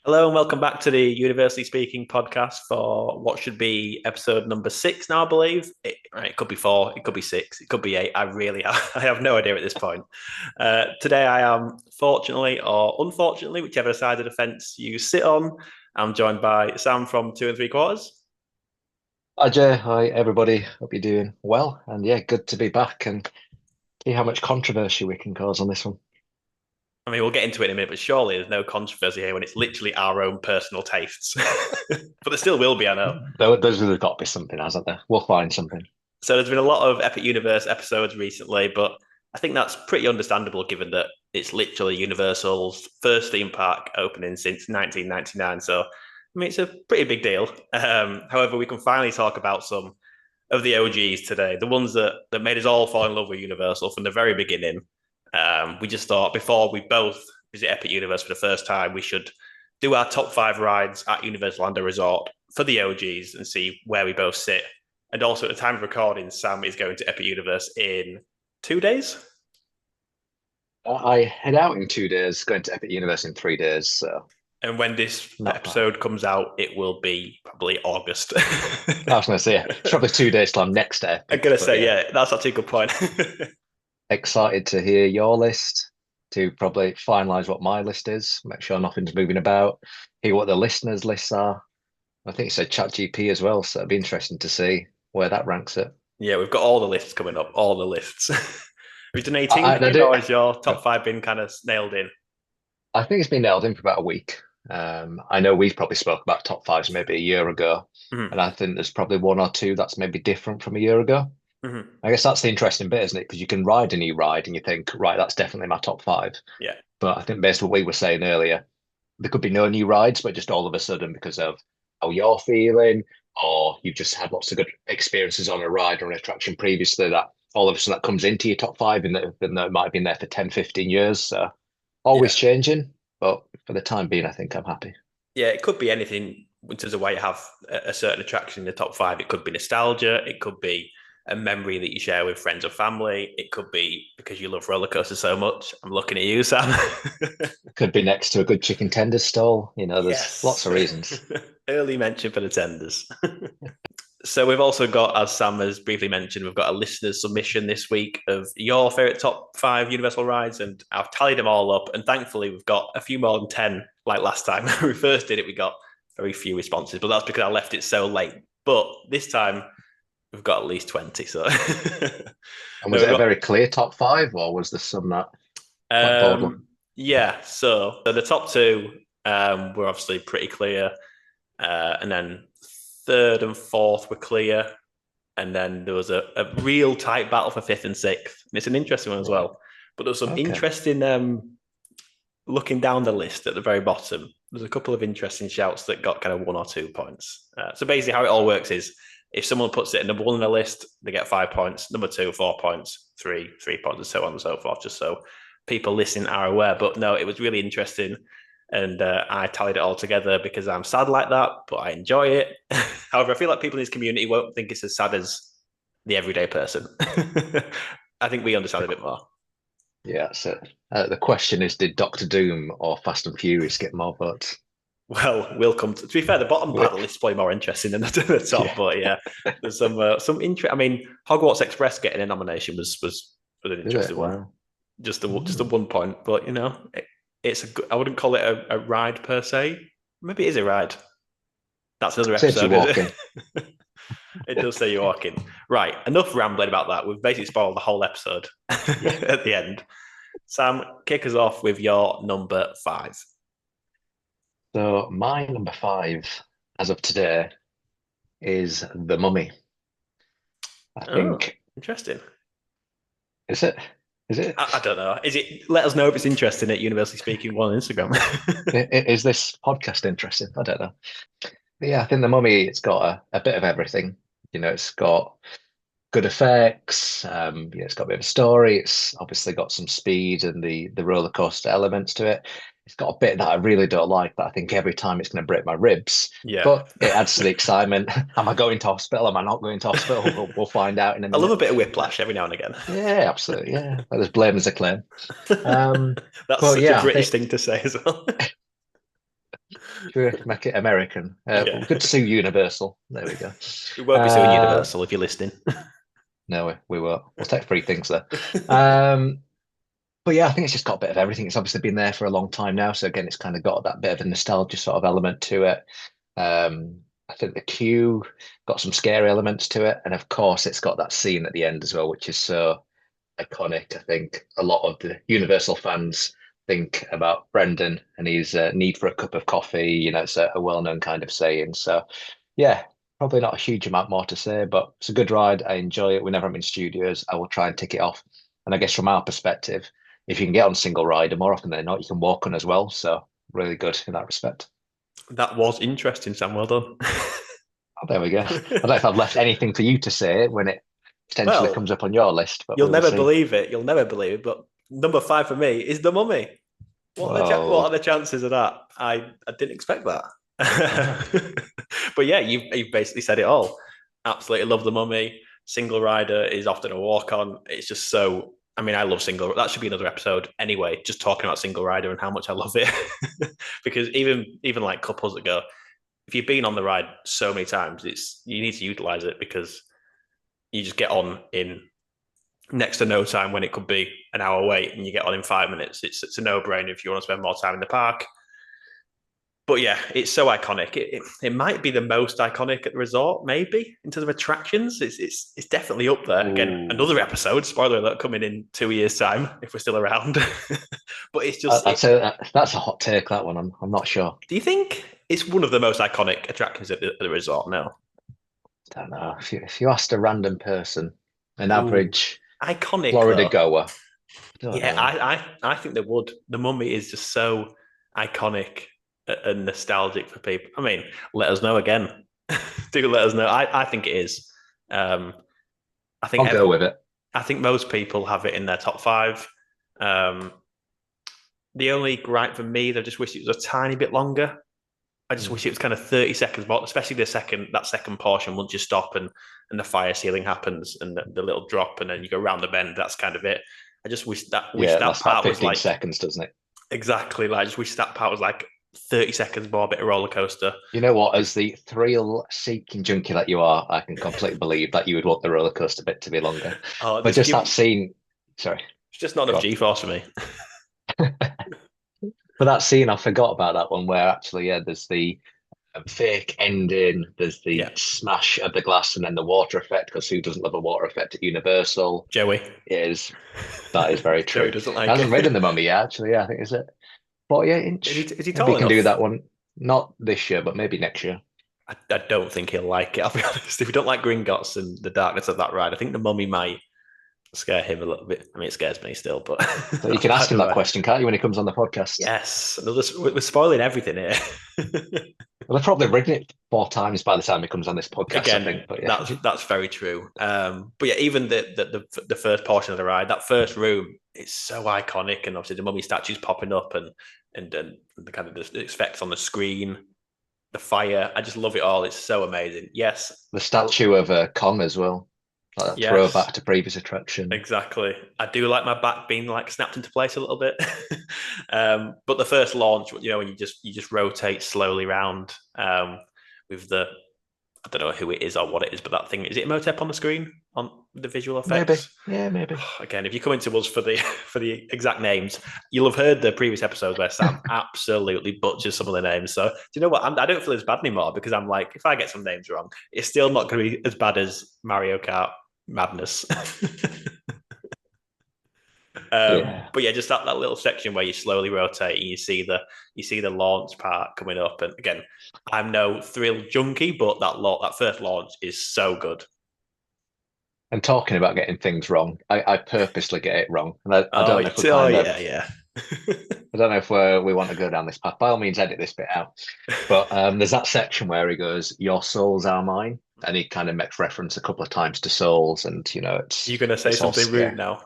Hello and welcome back to the University Speaking podcast for what should be episode number 6 now, I believe. It could be 4, it could be 6, it could be 8. I have no idea at this point. Today I am, fortunately or unfortunately, whichever side of the fence you sit on, I'm joined by Sam from 2 3/4. Hi Jay, hi everybody. Hope you're doing well. And yeah, good to be back and see how much controversy we can cause on this one. I mean, we'll get into it in a minute, but surely there's no controversy here when it's literally our own personal tastes. But there still will be, I know. There's got to be something, hasn't there? We'll find something. So there's been a lot of Epic Universe episodes recently, but I think that's pretty understandable given that it's literally Universal's first theme park opening since 1999. So, I mean, it's a pretty big deal. However, we can finally talk about some of the OGs today, the ones that made us all fall in love with Universal from the very beginning. We just thought before we both visit Epic Universe for the first time, we should do our top 5 rides at Universal Orlando Resort for the OGs and see where we both sit. And also, at the time of recording, Sam is going to Epic Universe in 2 days. I head out in 2 days, going to Epic Universe in 3 days, so And when this not bad. episode comes out, it will be probably August. I was going to say, yeah, it's probably 2 days till I'm next to I'm Epic, gonna but say, yeah, yeah, that's actually a good point. excited to hear your list, to probably finalize what my list is, make sure nothing's moving about, hear what the listeners' lists are. I think you said ChatGPT as well, so it'd be interesting to see where that ranks it. Yeah, we've got all the lists coming up, all the lists. Have you done any I tinkering, do. or is your top 5 been kind of nailed in? I think it's been nailed in for about a week. I know we've probably spoke about top fives maybe a year ago, Mm-hmm. and I think there's probably one or two that's maybe different from a year ago. Mm-hmm. I guess that's the interesting bit, isn't it? Because you can ride a new ride and you think, right, that's definitely my top five. Yeah, But I think based on what we were saying earlier, there could be no new rides, but just all of a sudden because of how you're feeling, or you've just had lots of good experiences on a ride or an attraction previously, that all of a sudden that comes into your top five, and that it might have been there for 10, 15 years. So yeah, always changing, but for the time being, I think I'm happy. yeah. It could be anything in terms of why you have a certain attraction in the top 5. It could be nostalgia. It could be a memory that you share with friends or family. It could be because you love roller coasters so much. I'm looking at you, Sam. Could be next to a good chicken tender stall. There's lots Yes. of reasons. Early mention for the tenders. So we've also got, as Sam has briefly mentioned, we've got a listener's submission this week of your favorite top 5 Universal rides, and I've tallied them all up. And thankfully, we've got a few more than 10. Like last time when we first did it, we got very few responses, but that's because I left it so late. But this time, we've got at least 20. So And no, was we've it a got very clear top five, or was there some that quite boldly? yeah. So the top 2 were obviously pretty clear, and then third and fourth were clear. And then there was a real tight battle for fifth and sixth. And it's an interesting one as Right. well. But there's some Okay. interesting looking down the list at the very bottom. There's a couple of interesting shouts that got kind of 1 or 2 points. So basically, how it all works is if someone puts it at number 1 on the list, they get 5 points. Number 2, 4 points. 3, 3 points, and so on and so forth. Just so people listening are aware. But no, it was really interesting. And I tallied it all together because I'm sad like that, but I enjoy it. However, I feel like people in this community won't think it's as sad as the everyday person. I think we understand a bit more. Yeah, so the question is, did Doctor Doom or Fast and Furious get more votes? Well, we'll come to be fair, the bottom part Wi- of the list is probably more interesting than the top, Yeah. but yeah, there's some interest. I mean, Hogwarts Express getting a nomination was an Did it? interesting one. Wow. Just a Mm. 1 point, but it's a good, I wouldn't call it a ride per se. Maybe it is a ride. That's another Saves you episode, is walking. it? It does say you're walking. Right, enough rambling about that. We've basically spoiled the whole episode Yeah. at the end. Sam, kick us off with your number 5. So my number five, as of today, is The Mummy. I Oh, think, interesting. is it? Is it? I don't know. Is it? Let us know if it's interesting at University Speaking One on Instagram. Is this podcast interesting? I don't know. But yeah, I think The Mummy, it's got a bit of everything. It's got good effects. It's got a bit of a story. It's obviously got some speed and the roller coaster elements to it. It's got a bit that I really don't like, but I think every time it's going to break my ribs. Yeah, But it adds to the excitement. Am I going to hospital? Am I not going to hospital? We'll find out in a I love minute. a bit of Uh, whiplash every now and again. yeah, absolutely. Yeah, there's blame as a claim. Um, That's but such a yeah, I British think thing to say as well. Should we make it American? Yeah. We could sue Universal. There we go. We won't be suing Uh, Universal if you're listening. no, we won't. We'll take free things there. Um, but yeah, I think it's just got a bit of everything. It's obviously been there for a long time now. So again, it's kind of got that bit of a nostalgia sort of element to it. I think the queue got some scary elements to it. And of course, it's got that scene at the end as well, which is so iconic. I think a lot of the Universal fans think about Brendan and his need for a cup of coffee. You know, it's a well-known kind of saying. So, yeah, probably not a huge amount more to say, but it's a good ride. I enjoy it. Whenever I'm in studios, I will try and tick it off. And I guess from our perspective, if you can get on single rider more often than not, you can walk on as well. So, really good in that respect. That was interesting, Sam. Well done. Oh, there we go. I don't know if I've left anything for you to say when it potentially Well, comes up on your list, but you'll we will never see. believe it. You'll never believe it. But number 5 for me is The Mummy. What are Whoa. the chances of that? I didn't expect that. Ah. But yeah, you've basically said it all. Absolutely love The Mummy. Single Rider is often a walk on. It's just so. I mean, I love single. That should be another episode anyway. Just talking about Single Rider and how much I love it, because even like couples that go, if you've been on the ride so many times, it's you need to utilize it because you just get on in next to no time when it could be an hour wait and you get on in 5 minutes. It's a no brainer if you want to spend more time in the park. But yeah, it's so iconic. It might be the most iconic at the resort, maybe in terms of attractions. It's definitely up there. Again, Ooh. another episode. Spoiler alert, coming in 2 years' time if we're still around. But it's just. I'd say that's a hot take, that one. I'm not sure. Do you think it's one of the most iconic attractions at the resort? No. I don't know. If you asked a random person, an Ooh, average iconic Florida though. goer, I don't Yeah, know. I think they would. The Mummy is just so iconic and nostalgic for people. I mean, let us know again. Do let us know. I think it is. Um, I think I'll go with it. I think most people have it in their top 5. Um, the only gripe for me, I just wish it was a tiny bit longer. I just Mm. wish it was kind of 30 seconds more, especially that second portion once you stop and the fire ceiling happens and the little drop and then you go round the bend. That's kind of it. I just wish Yeah, it that lasts about part was 15 like seconds, doesn't it? exactly like I just wish that part was like 30 seconds more, a bit of roller coaster. You know what? As the thrill-seeking junkie that you are, I can completely believe that you would want the roller coaster bit to be longer. Oh, But just just give that scene, sorry, it's just not go enough on. G force for me. But that scene, I forgot about that one where actually, yeah, there's the fake ending, there's the Yeah, smash of the glass, and then the water effect. Because who doesn't love a water effect at Universal? Joey. It is That is very Joey true. doesn't I like haven't ridden it. the Mummy yet, actually. Yeah, I think is it 48 inch. Is he Maybe tall you can do enough? that one. Not this year, but maybe next year. I don't think he'll like it. I'll be honest. If you don't like Gringotts and the darkness of that ride, I think the Mummy might scare him a little bit. I mean, it scares me still, but So you I can ask like him the that ride. question, can't you, when he comes on the podcast? Yes, we're spoiling everything here. Well, I've probably ridden it 4 times by the time he comes on this podcast, I Again, think. But yeah, that's very true. But yeah, even the first portion of the ride, that first room, it's so iconic, and obviously the mummy statues popping up and the kind of the effects on the screen, the fire. I just love it all. It's so amazing. Yes, the statue of Kong as well, like a yes, throwback to previous attraction. exactly. I do like my back being like snapped into place a little bit. But the first launch, when you just rotate slowly round with the I don't know who it is or what it is, but that thing is it Imhotep on the screen on the visual Maybe, effects? yeah, maybe. Again, if you come into us for the for the exact names, you'll have heard the previous episodes where Sam absolutely butchers some of the names. So do you know what? I don't feel as bad anymore because I'm like, if I get some names wrong, it's still not going to be as bad as Mario Kart Madness. Yeah. But yeah, just that little section where you slowly rotate and you see the launch part coming up. And again, I'm no thrill junkie, but that first launch is so good. And talking about getting things wrong, I purposely get it wrong, and I don't know if we're Oh kind of yeah, yeah. I don't know if we want to go down this path. By all means, edit this bit out. But there's that section where he goes, "Your souls are mine," and he kind of makes reference a couple of times to souls, and You're gonna say it's all something rude scary. now.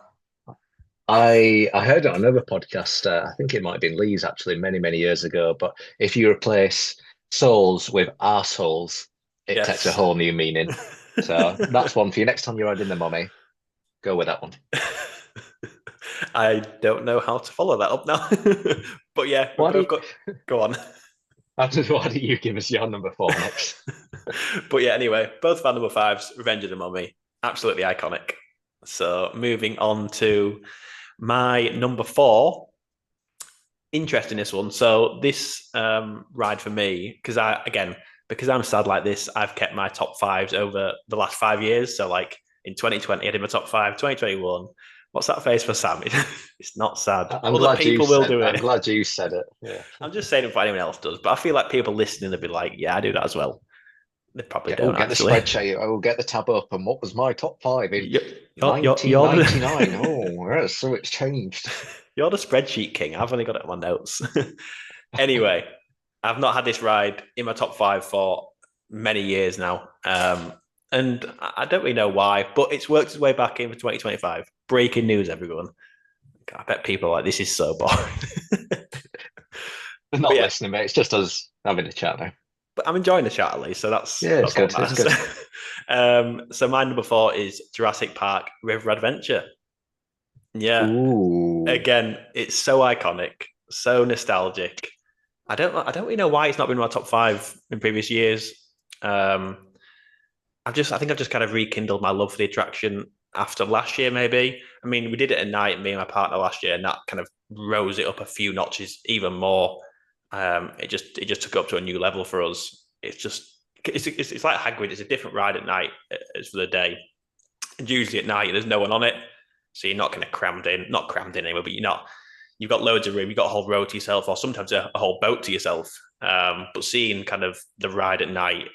I heard it on another podcast. I think it might have been Lee's actually many years ago. But if you replace souls with arseholes, it takes a Yes. whole new meaning. So that's one for you. Next time you're riding the mummy, go with that one. I don't know how to follow that up now. But yeah, Why do I've you, got go on. Why don't you give us your number 4 next? But yeah, anyway, both of our number 5s, Revenge of the Mummy, absolutely iconic. So moving on to my number 4. Interesting, this one. So this ride for me, because I'm sad like this, I've kept my top 5s over the last 5 years. So like in 2020, I did my top 5. 2021. What's that face for Sam? It's not sad. I'm Other glad you people will said. do I'm it. glad you said it. Yeah. I'm just saying if anyone else does, but I feel like people listening will be like, "Yeah, I do that as well." They probably Yeah, oh, don't get the actually. spreadsheet. I will get the tab up. And what was my top 5 in You're the 1999? Oh, yes, so it's changed. you're the spreadsheet king. I've only got it on my notes. Anyway, I've not had this ride in my top 5 for many years now. And I don't really know why, but it's worked its way back in for 2025. Breaking news, everyone. I bet people are like, this is so boring. They're not listening, mate. It's just us having a chat now. But I'm enjoying the chat at least, so that's it's all good. that It's good. So my number 4 is Jurassic Park River Adventure. Yeah. Ooh. Again, it's so iconic, so nostalgic. I don't really know why it's not been in my top 5 in previous years. I think I've just kind of rekindled my love for the attraction after last year, maybe. I mean, we did it at night, me and my partner last year, and that kind of rose it up a few notches even more. It just took it up to a new level for us. It's like Hagrid. It's a different ride at night as for the day. And usually at night, there's no one on it, so you're not kind of crammed in. Not crammed in anyway, but you're not. You've got loads of room. You've got a whole row to yourself, or sometimes a whole boat to yourself. But seeing kind of the ride at night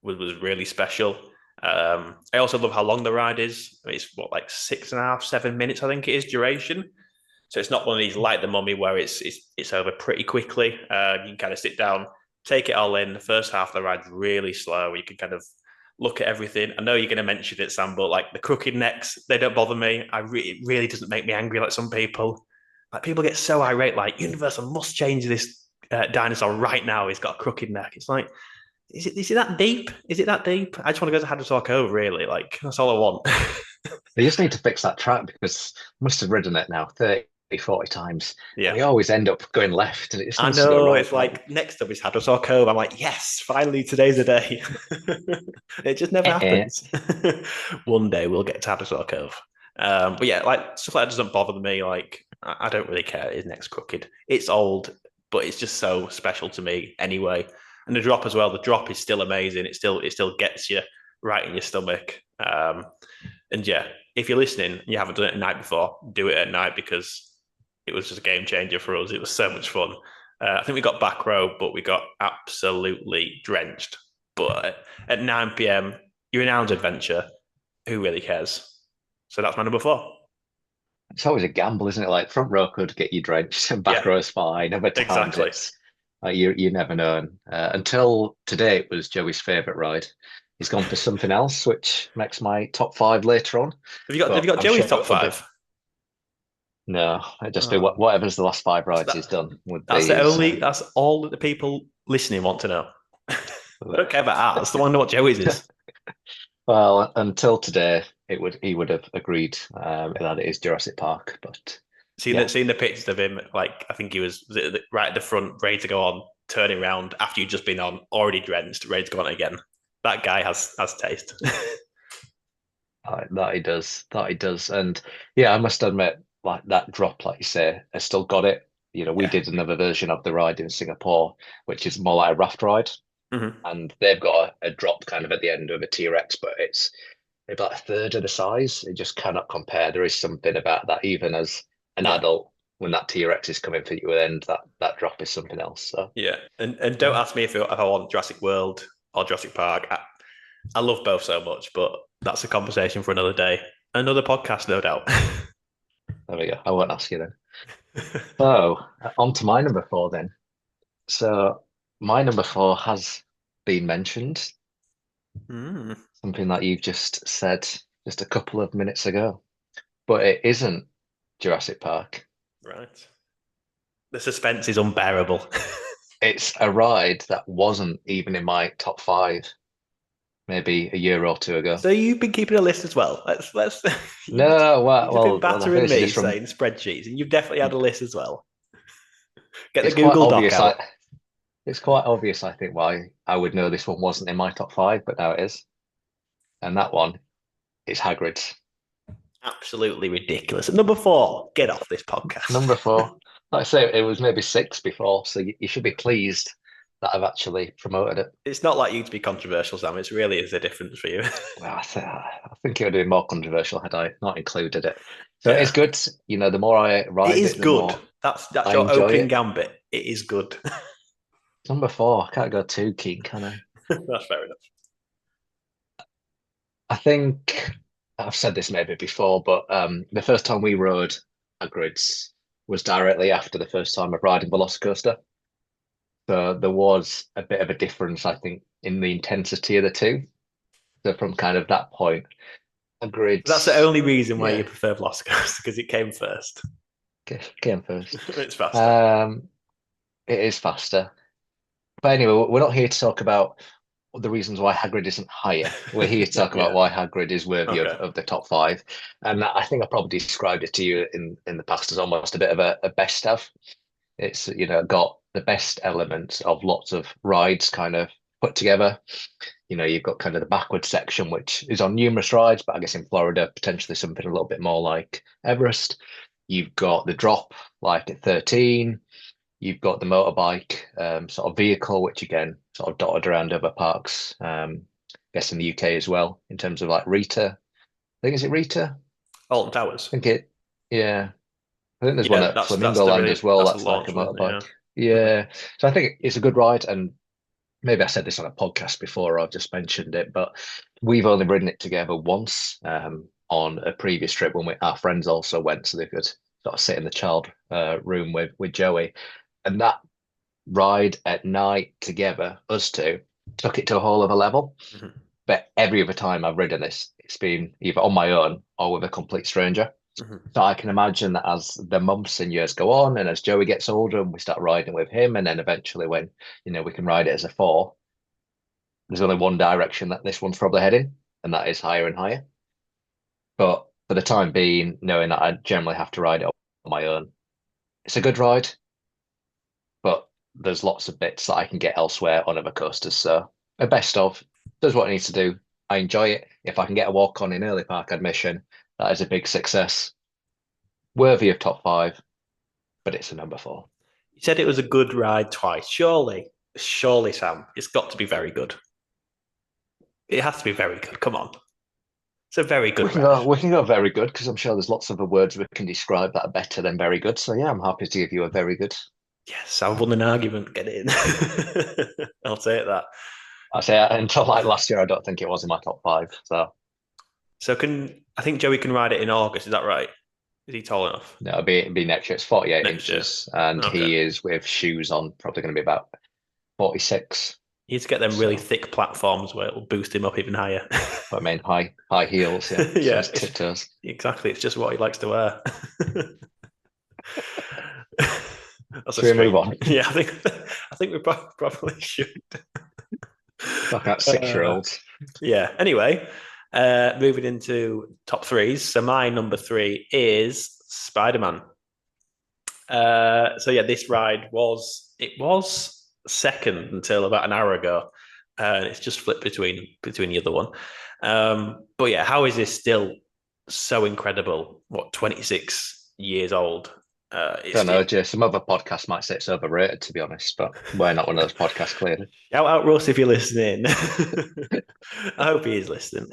was really special. I also love how long the ride is. I mean, it's what, like 6.5, 7 minutes, I think it is duration. So it's not one of these like the Mummy where it's over pretty quickly. You can kind of sit down, take it all in. The first half of the ride's really slow. You can kind of look at everything. I know you're going to mention it, Sam, but like the crooked necks, they don't bother me. It really doesn't make me angry like some people. Like people get so irate, like Universal must change this dinosaur right now. He's got a crooked neck. It's like, is it that deep? Is it that deep? I just want to go to Hadrosaur Cove, really. Like, that's all I want. They just need to fix that track because I must have ridden it now 30, 40 times. Yeah. And we always end up going left and it just I needs to go know, right. it's like next up is Hadrosaur Cove. I'm like, yes, finally today's a day. It just never happens. One day we'll get to Hadrosaur Cove. But yeah, like stuff like that doesn't bother me. Like, I don't really care. His neck's crooked. It's old, but it's just so special to me anyway. And the drop as well. The drop is still amazing. It still gets you right in your stomach. And yeah, if you're listening and you haven't done it at night before, do it at night because it was just a game changer for us. It was so much fun. I think we got back row, but we got absolutely drenched. But at 9 p.m., you're in Hounds Adventure. Who really cares? So that's my number 4. It's always a gamble, isn't it? Like front row could get you drenched and back row's fine. Other times exactly. It's like you never know. Until today, it was Joey's favourite ride. He's gone for something else, which makes my top 5 later on. Have you got Joey's top 5? No, it just be whatever's the last 5 rides he's done. That's all that the people listening want to know. I don't care about ours. They want to know what Joey's is. Well, until today, he would have agreed that it is Jurassic Park. But seeing the pictures of him, like I think he was right at the front, ready to go on, turning around after you'd just been on, already drenched, ready to go on again. That guy has taste. That he does. And yeah, I must admit, like that drop, like you say, I still got it. You know, we did another version of the ride in Singapore, which is more like a raft ride. Mm-hmm. And they've got a drop kind of at the end of a T-Rex, but it's maybe like a third of the size. It just cannot compare. There is something about that, even as an adult, when that T-Rex is coming for you, and that drop is something else. So yeah, and don't ask me if I want Jurassic World or Jurassic Park. I love both so much, but that's a conversation for another day, another podcast, no doubt. There we go. I won't ask you then. So on to my number 4 then. So my number 4 has been mentioned. Something that you've just said just a couple of minutes ago. But it isn't Jurassic Park. Right. The suspense is unbearable. It's a ride that wasn't even in my top 5 maybe a year or 2 ago. So you've been keeping a list as well. Let's No, you've been battering me saying spreadsheets, and you've definitely had a list as well. Get the It's Google quite Doc obvious. out. it's quite obvious, I think, why I would know this one wasn't in my top five, but now it is. And that one is Hagrid's. Absolutely ridiculous. At number 4, get off this podcast. Number four. Like I say, it was maybe six before, so you should be pleased that I've actually promoted it. It's not like you to be controversial, Sam. It really is a difference for you. Well, I think it would have been more controversial had I not included it. So Yeah. it's good. The more I It ride is it, the good. more That's I your enjoy opening it. gambit. It is good. Number four, I can't go too keen, can I? That's fair enough. I think I've said this maybe before, but the first time we rode Hagrid's was directly after the first time of riding Velocicoaster. So there was a bit of a difference, I think, in the intensity of the two. So from kind of that point, That's the Hagrid's, only reason why you yeah, prefer Velocicoaster, because it came first. came first. It's faster. Um, it is faster. But anyway, we're not here to talk about the reasons why Hagrid isn't higher. We're here to talk about Yeah. why Hagrid is worthy Okay. of the top five. And I think I probably described it to you in the past as almost a bit of a best of. It's, got the best elements of lots of rides kind of put together. You've got kind of the backward section, which is on numerous rides, but I guess in Florida, potentially something a little bit more like Everest. You've got the drop, like at 13. You've got the motorbike sort of vehicle, which again sort of dotted around other parks. I guess in the UK as well, in terms of like Rita. I think is it Rita? Alton I Towers. think it. Yeah, I think there's one Yeah, at that's Flamingo the Land as well. that's the That's like a launch one, isn't it? Yeah. motorbike. Yeah, so I think it's a good ride, and maybe I said this on a podcast before, or I've just mentioned it, but we've only ridden it together once on a previous trip when our friends also went, so they could sort of sit in the child room with Joey, and that ride at night together, us two, took it to a whole other level. Mhm. But every other time I've ridden this, it's been either on my own or with a complete stranger. Mhm. So I can imagine that as the months and years go on, and as Joey gets older and we start riding with him, and then eventually when we can ride it as a four, there's only one direction that this one's probably heading, and that is higher and higher. But for the time being, knowing that I generally have to ride it on my own, it's a good ride, but there's lots of bits that I can get elsewhere on other coasters. So a best of does what it needs to do. I enjoy it. If I can get a walk on in early park admission, that is a big success. Worthy of top five, but it's a number four. You said it was a good ride twice. Surely, Sam, it's got to be very good. It has to be very good. Come on. It's a very We good can ride. go, we can go very good because I'm sure there's lots of other words we can describe that are better than very good. So yeah, I'm happy to give you a very good. Yes, I won an argument. Get it in. I'll take that. I say until like last year, I don't think it was in my top five. So So I think Joey can ride it in August? Is that right? Is he tall enough? no, it'll be next year. It's 48 Next year. inches, and Okay. he is with shoes on, probably going to be about 46. You need to get them really So, thick platforms where it will boost him up even higher. I mean, high heels, yeah. So Yeah, his tiptoes. exactly. It's just what he likes to wear. That's a Should we move strange. on? Yeah, I think we probably should. Like that Uh, 6-year-olds. yeah. Anyway, moving into top threes. So my number 3 is Spider-Man. So yeah, this ride was second until about an hour ago, and it's just flipped between the other one. But yeah, how is this still so incredible? What, 26 years old? I don't know, Jay. Some other podcasts might say it's overrated, to be honest, but we're not one of those podcasts, clearly. Shout out Russ if you're listening. I hope he is listening.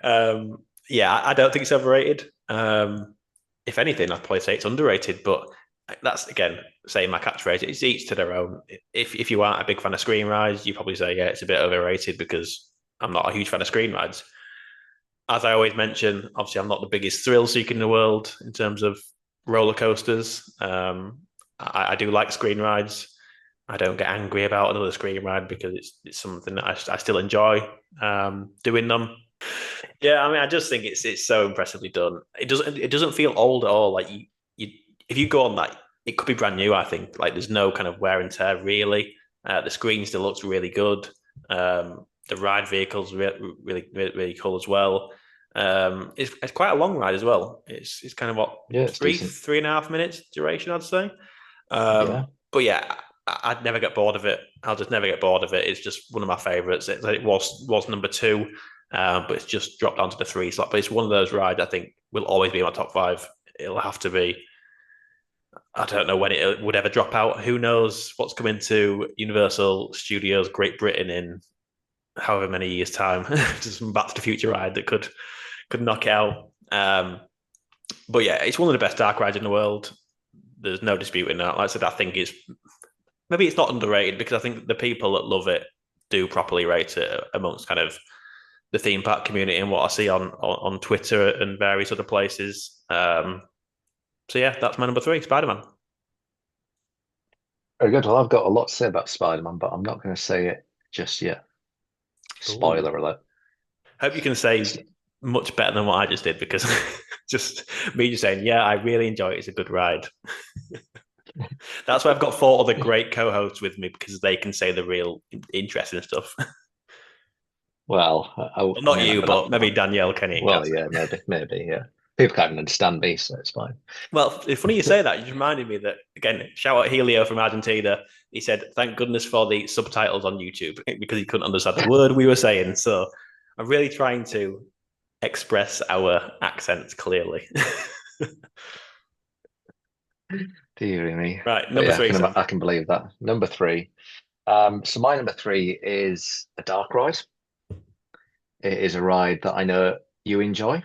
Yeah, I don't think it's overrated. If anything, I'd probably say it's underrated, but that's again saying my catchphrase. It's each to their own. If you aren't a big fan of screen rides, you probably say, yeah, it's a bit overrated because I'm not a huge fan of screen rides. As I always mention, obviously I'm not the biggest thrill seeker in the world in terms of roller coasters. I do like screen rides. I don't get angry about another screen ride because it's something that I still enjoy doing them. Yeah, I mean, I just think it's so impressively done. It doesn't feel old at all. Like you if you go on that, it could be brand new. I think like there's no kind of wear and tear really. The screen still looks really good. The ride vehicle's really cool as well. It's quite a long ride as well. It's kind of what Yeah, it's decent. 3.5 minutes duration, I'd say. Yeah. But yeah, I'd never get bored of it. I'll just never get bored of it. It's just one of my favorites. It was number two, but it's just dropped down to the three slot. But it's one of those rides I think will always be in my top five. It'll have to be. I don't know when it would ever drop out. Who knows what's coming to Universal Studios Great Britain in however many years' time? Just some Back to the Future ride that could knock it out. But yeah, it's one of the best dark rides in the world. There's no disputing that. Like I said, I think maybe it's not underrated because I think the people that love it do properly rate it amongst kind of the theme park community and what I see on Twitter and various other places. So yeah, that's my number three, Spider-Man. Very good. Well, I've got a lot to say about Spider-Man, but I'm not going to say it just yet. Spoiler alert. Hope you can say much better than what I just did because just me just saying, yeah, I really enjoy it. It's a good ride. That's why I've got four other great co-hosts with me because they can say the real interesting stuff. Well, not you, but maybe Danielle can. Well, yeah, maybe, yeah. People can't understand me, so it's fine. Well, it's funny you say that. You just reminded me that, again, shout out Helio from Argentina. He said, thank goodness for the subtitles on YouTube because he couldn't understand the word we were saying. So I'm really trying to express our accents clearly. Dear me. Right, number three. I can believe that. Number three. So my number three is a dark ride. It is a ride that I know you enjoy.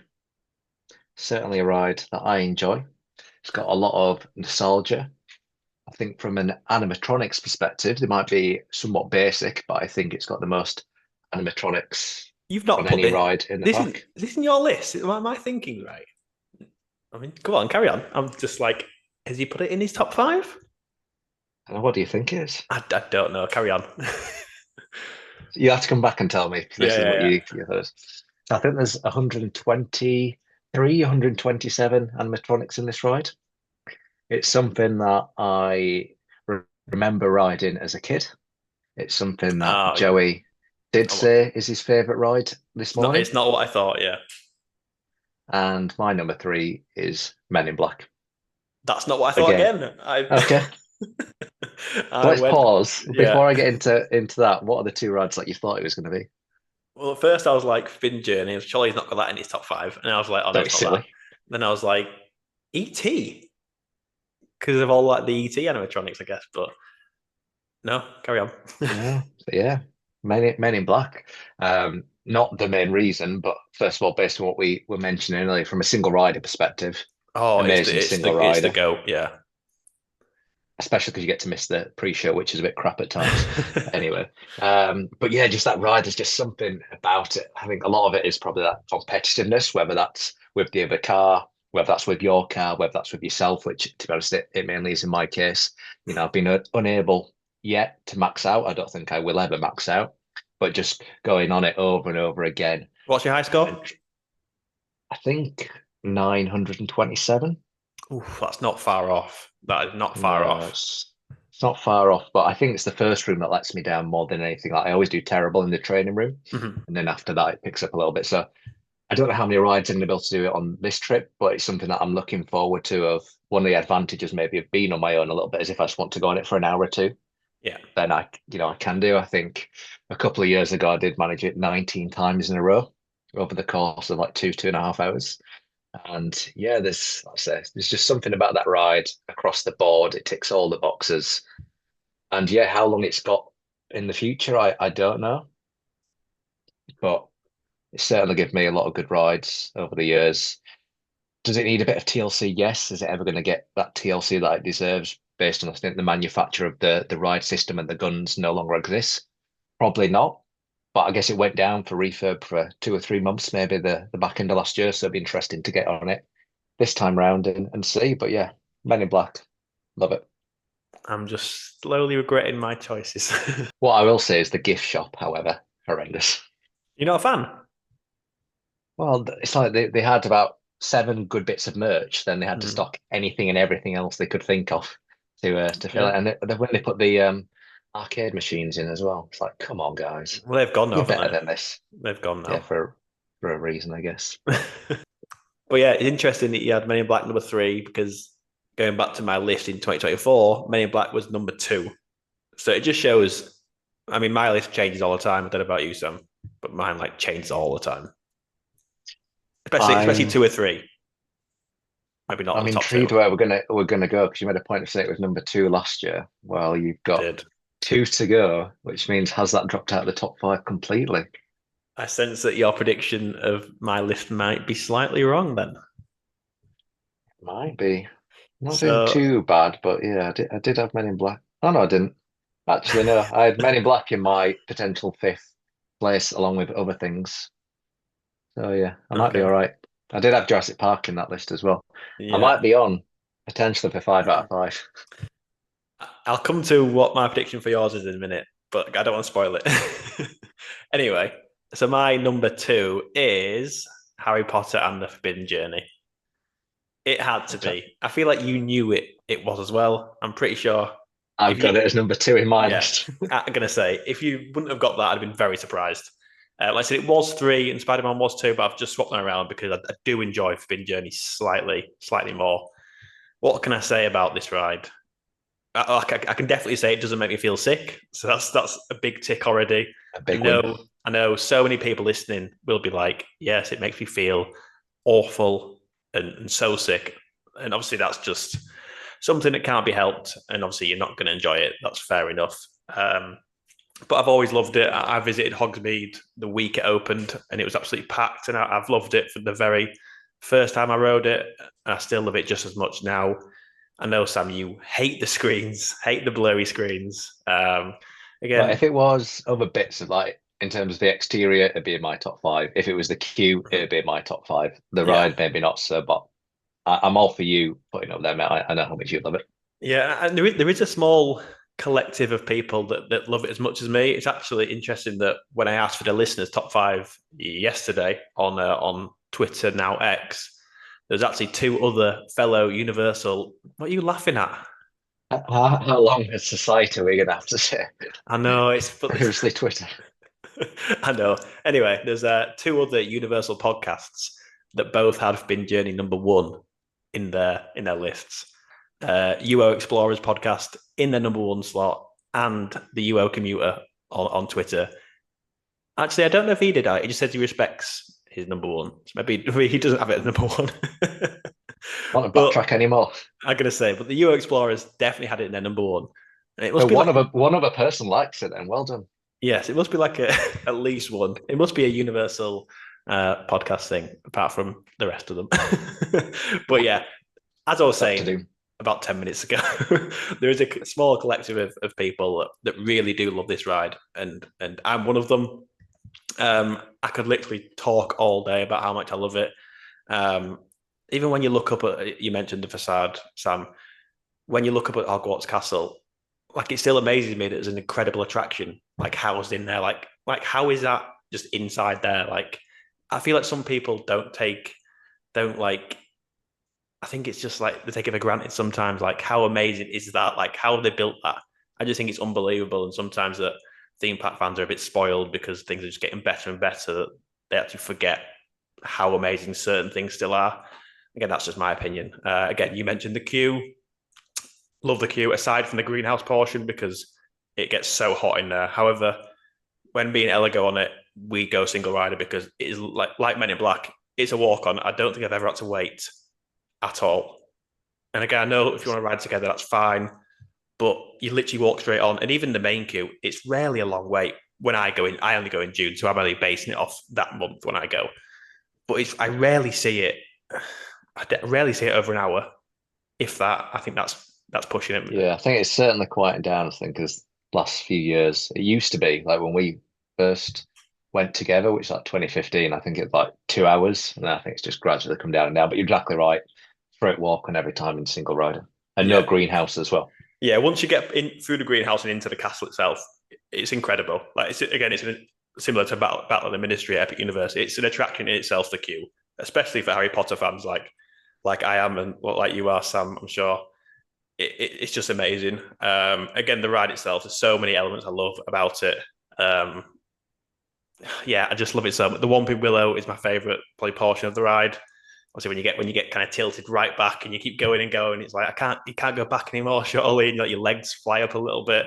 Certainly a ride that I enjoy. It's got a lot of nostalgia. I think from an animatronics perspective, they might be somewhat basic, but I think it's got the most animatronics You've not on put any ride in the park. Is this in your list? Am I thinking right? I mean, go on, carry on. I'm just like, has he put it in his top five? And what do you think it is? I don't know. Carry on. You have to come back and tell me. This is what you heard. I think there's 123, 127 animatronics in this ride. It's something that I remember riding as a kid. It's something that Joey did say is his favorite ride this morning. It's not what I thought, yeah. And my number three is Men in Black. That's not what I thought again. Okay. Let's pause. Before I get into that, what are the two rides that you thought it was going to be? Well, at first I was like, Spin Journey. Surely he's not got that in his top five. And I was like, oh, no, it's not that. Then I was like, E.T. Because of all like the E.T. animatronics, I guess. But no, carry on. yeah. Men in Black. Not the main reason, but first of all, based on what we were mentioning earlier, from a single rider perspective, amazing single rider. It's the go, yeah. Especially because you get to miss the pre-show, which is a bit crap at times. Anyway, but yeah, just that ride, there's just something about it. I think a lot of it is probably that competitiveness, whether that's with the other car, whether that's with your car, whether that's with yourself, which to be honest, it mainly is in my case. You know, I've been unable yet to max out. I don't think I will ever max out, but just going on it over and over again. What's your high score? I think 927. Oof, that's not far off. That is not far off. It's not far off, but I think it's the first room that lets me down more than anything. Like I always do terrible in the training room, and then after that it picks up a little bit. So I don't know how many rides I'm going to be able to do it on this trip, but it's something that I'm looking forward to. Of one of the advantages maybe of being on my own a little bit is if I just want to go on it for an hour or two, then I can do. I think a couple of years ago I did manage it 19 times in a row over the course of like 2.5 hours. And yeah, there's just something about that ride across the board. It ticks all the boxes. And yeah, how long it's got in the future, I don't know. But it certainly given me a lot of good rides over the years. Does it need a bit of TLC? Yes. Is it ever going to get that TLC that it deserves based on, I think, the manufacture of the ride system and the guns no longer exists? Probably not. But I guess it went down for refurb for 2 or 3 months, maybe the back end of last year. So it'd be interesting to get on it this time round and see. But yeah, Men in Black, love it. I'm just slowly regretting my choices. What I will say is the gift shop, however, horrendous. You're not a fan? Well, it's like they had about 7 good bits of merch. Then they had to stock anything and everything else they could think of to fill it. And when they put the arcade machines in as well. It's like, come on, guys. Well, they've gone now. You're better than this. They've gone now. Yeah, for a reason, I guess. But yeah, it's interesting that you had Men in Black number 3 because going back to my list in 2024, Men in Black was number 2. So it just shows. I mean, my list changes all the time. I don't know about you, Sam, but mine like changes all the time. Especially I'm 2 or 3. Maybe not I'm the top two. intrigued where we're gonna go because you made a point of saying it was number two last year. Well, you've I got did. two to go, which means has that dropped out of the top five completely? I sense that your prediction of my list might be slightly wrong then. Might be. Not doing So too bad, but yeah, I did have Men in Black. Oh no, I didn't. Actually, no, I had Men in Black in my potential fifth place along with other things. So yeah, I might be okay, all right. I did have Jurassic Park in that list as well. I yeah. might be on potentially for 5 out of 5. I'll come to what my prediction for yours is in a minute, but I don't want to spoil it. Anyway, so my number 2 is Harry Potter and the Forbidden Journey. It had to Okay. be. I feel like you knew it was as well. I'm pretty sure. I've If you, got it as number two in my yeah, list. I'm gonna say if you wouldn't have got that, I'd have been very surprised. Like I said, it was 3 and Spider-Man was 2, but I've just swapped them around because I do enjoy Forbidden Journey slightly more. What can I say about this ride? I can definitely say it doesn't make me feel sick. So that's a big tick already. A I big win. know I know so many people listening will be like, yes, it makes me feel awful and so sick. And obviously that's just something that can't be helped. And obviously you're not going to enjoy it. That's fair enough. But I've always loved it. I visited Hogsmeade the week it opened, and it was absolutely packed. And I've loved it from the very first time I rode it, and I still love it just as much now. I know, Sam, you hate the screens, hate the blurry screens. But Again, if it was other bits of like in terms of the exterior, it'd be in my top five. If it was the queue, it'd be in my top five. The yeah, ride, maybe not so, but I'm all for you putting up there, mate. I know how much you love it. yeah, and there is a small collective of people that love it as much as me. It's actually interesting that when I asked for the listeners' top 5 yesterday on Twitter, now X, there's actually 2 other fellow Universal. What are you laughing at? How long has society we're gonna have to say? I know it's, but Previously Twitter. I know. Anyway, there's 2 other Universal podcasts that both have been Journey number 1 in their lists. UO Explorers podcast in their number 1 slot, and the UO Commuter on Twitter. Actually, I don't know if he did that. He just says he respects his number 1. So maybe he doesn't have it as number 1. Want to But backtrack anymore? I'm gonna say, but the UO Explorers definitely had it in their number 1. And it Oh, must be like one other person likes it then. Well done. yes, it must be like at least one. It must be a universal podcast thing, apart from the rest of them. But yeah, as I was Got to saying do. about 10 minutes ago, there is a small collective of people that really do love this ride, and I'm one of them. I could literally talk all day about how much I love it. Um, Even when you look up at, you mentioned the facade, Sam, when you look up at Hogwarts Castle, like it still amazes me that it's an incredible attraction, like housed in there. Like how is that just inside there? Like I feel like some people don't like. I think it's just like they take it for granted sometimes. Like how amazing is that? Like how have they built that? I just think it's unbelievable. And sometimes that theme park fans are a bit spoiled because things are just getting better and better. That they actually forget how amazing certain things still are. Again, that's just my opinion. Again, you mentioned the queue. Love the queue aside from the greenhouse portion because it gets so hot in there. However, when me and Ella go on it, we go single rider because it is like Men in Black. It's a walk on. I don't think I've ever had to wait at all. And again, I know if you want to ride together, that's fine. But you literally walk straight on. And even the main queue, it's rarely a long wait. When I go in, I only go in June, so I'm only basing it off that month when I go. But I rarely see it. I rarely see it over an hour, if that. I think that's pushing it. Yeah, I think it's certainly quieting down, I think, because last few years it used to be like when we first went together, which like 2015, I think it's like 2 hours, and I think it's just gradually come down and down. But you're exactly right. Straight walk on every time in single rider. And no Yeah, greenhouse as well. yeah. Once you get in through the greenhouse and into the castle itself, it's incredible. Like it's similar to Battle of the Ministry at Epic Universe. It's an attraction in itself. The queue, especially for Harry Potter fans like I am and like you are, Sam. I'm sure it's just amazing. Again, the ride itself, there's so many elements I love about it. Um, yeah, I just love it so much. The Whomping Willow is my favorite probably portion of the ride. Obviously, when you get kind of tilted right back and you keep going and going, it's like you can't go back anymore. Surely, and, like your legs fly up a little bit.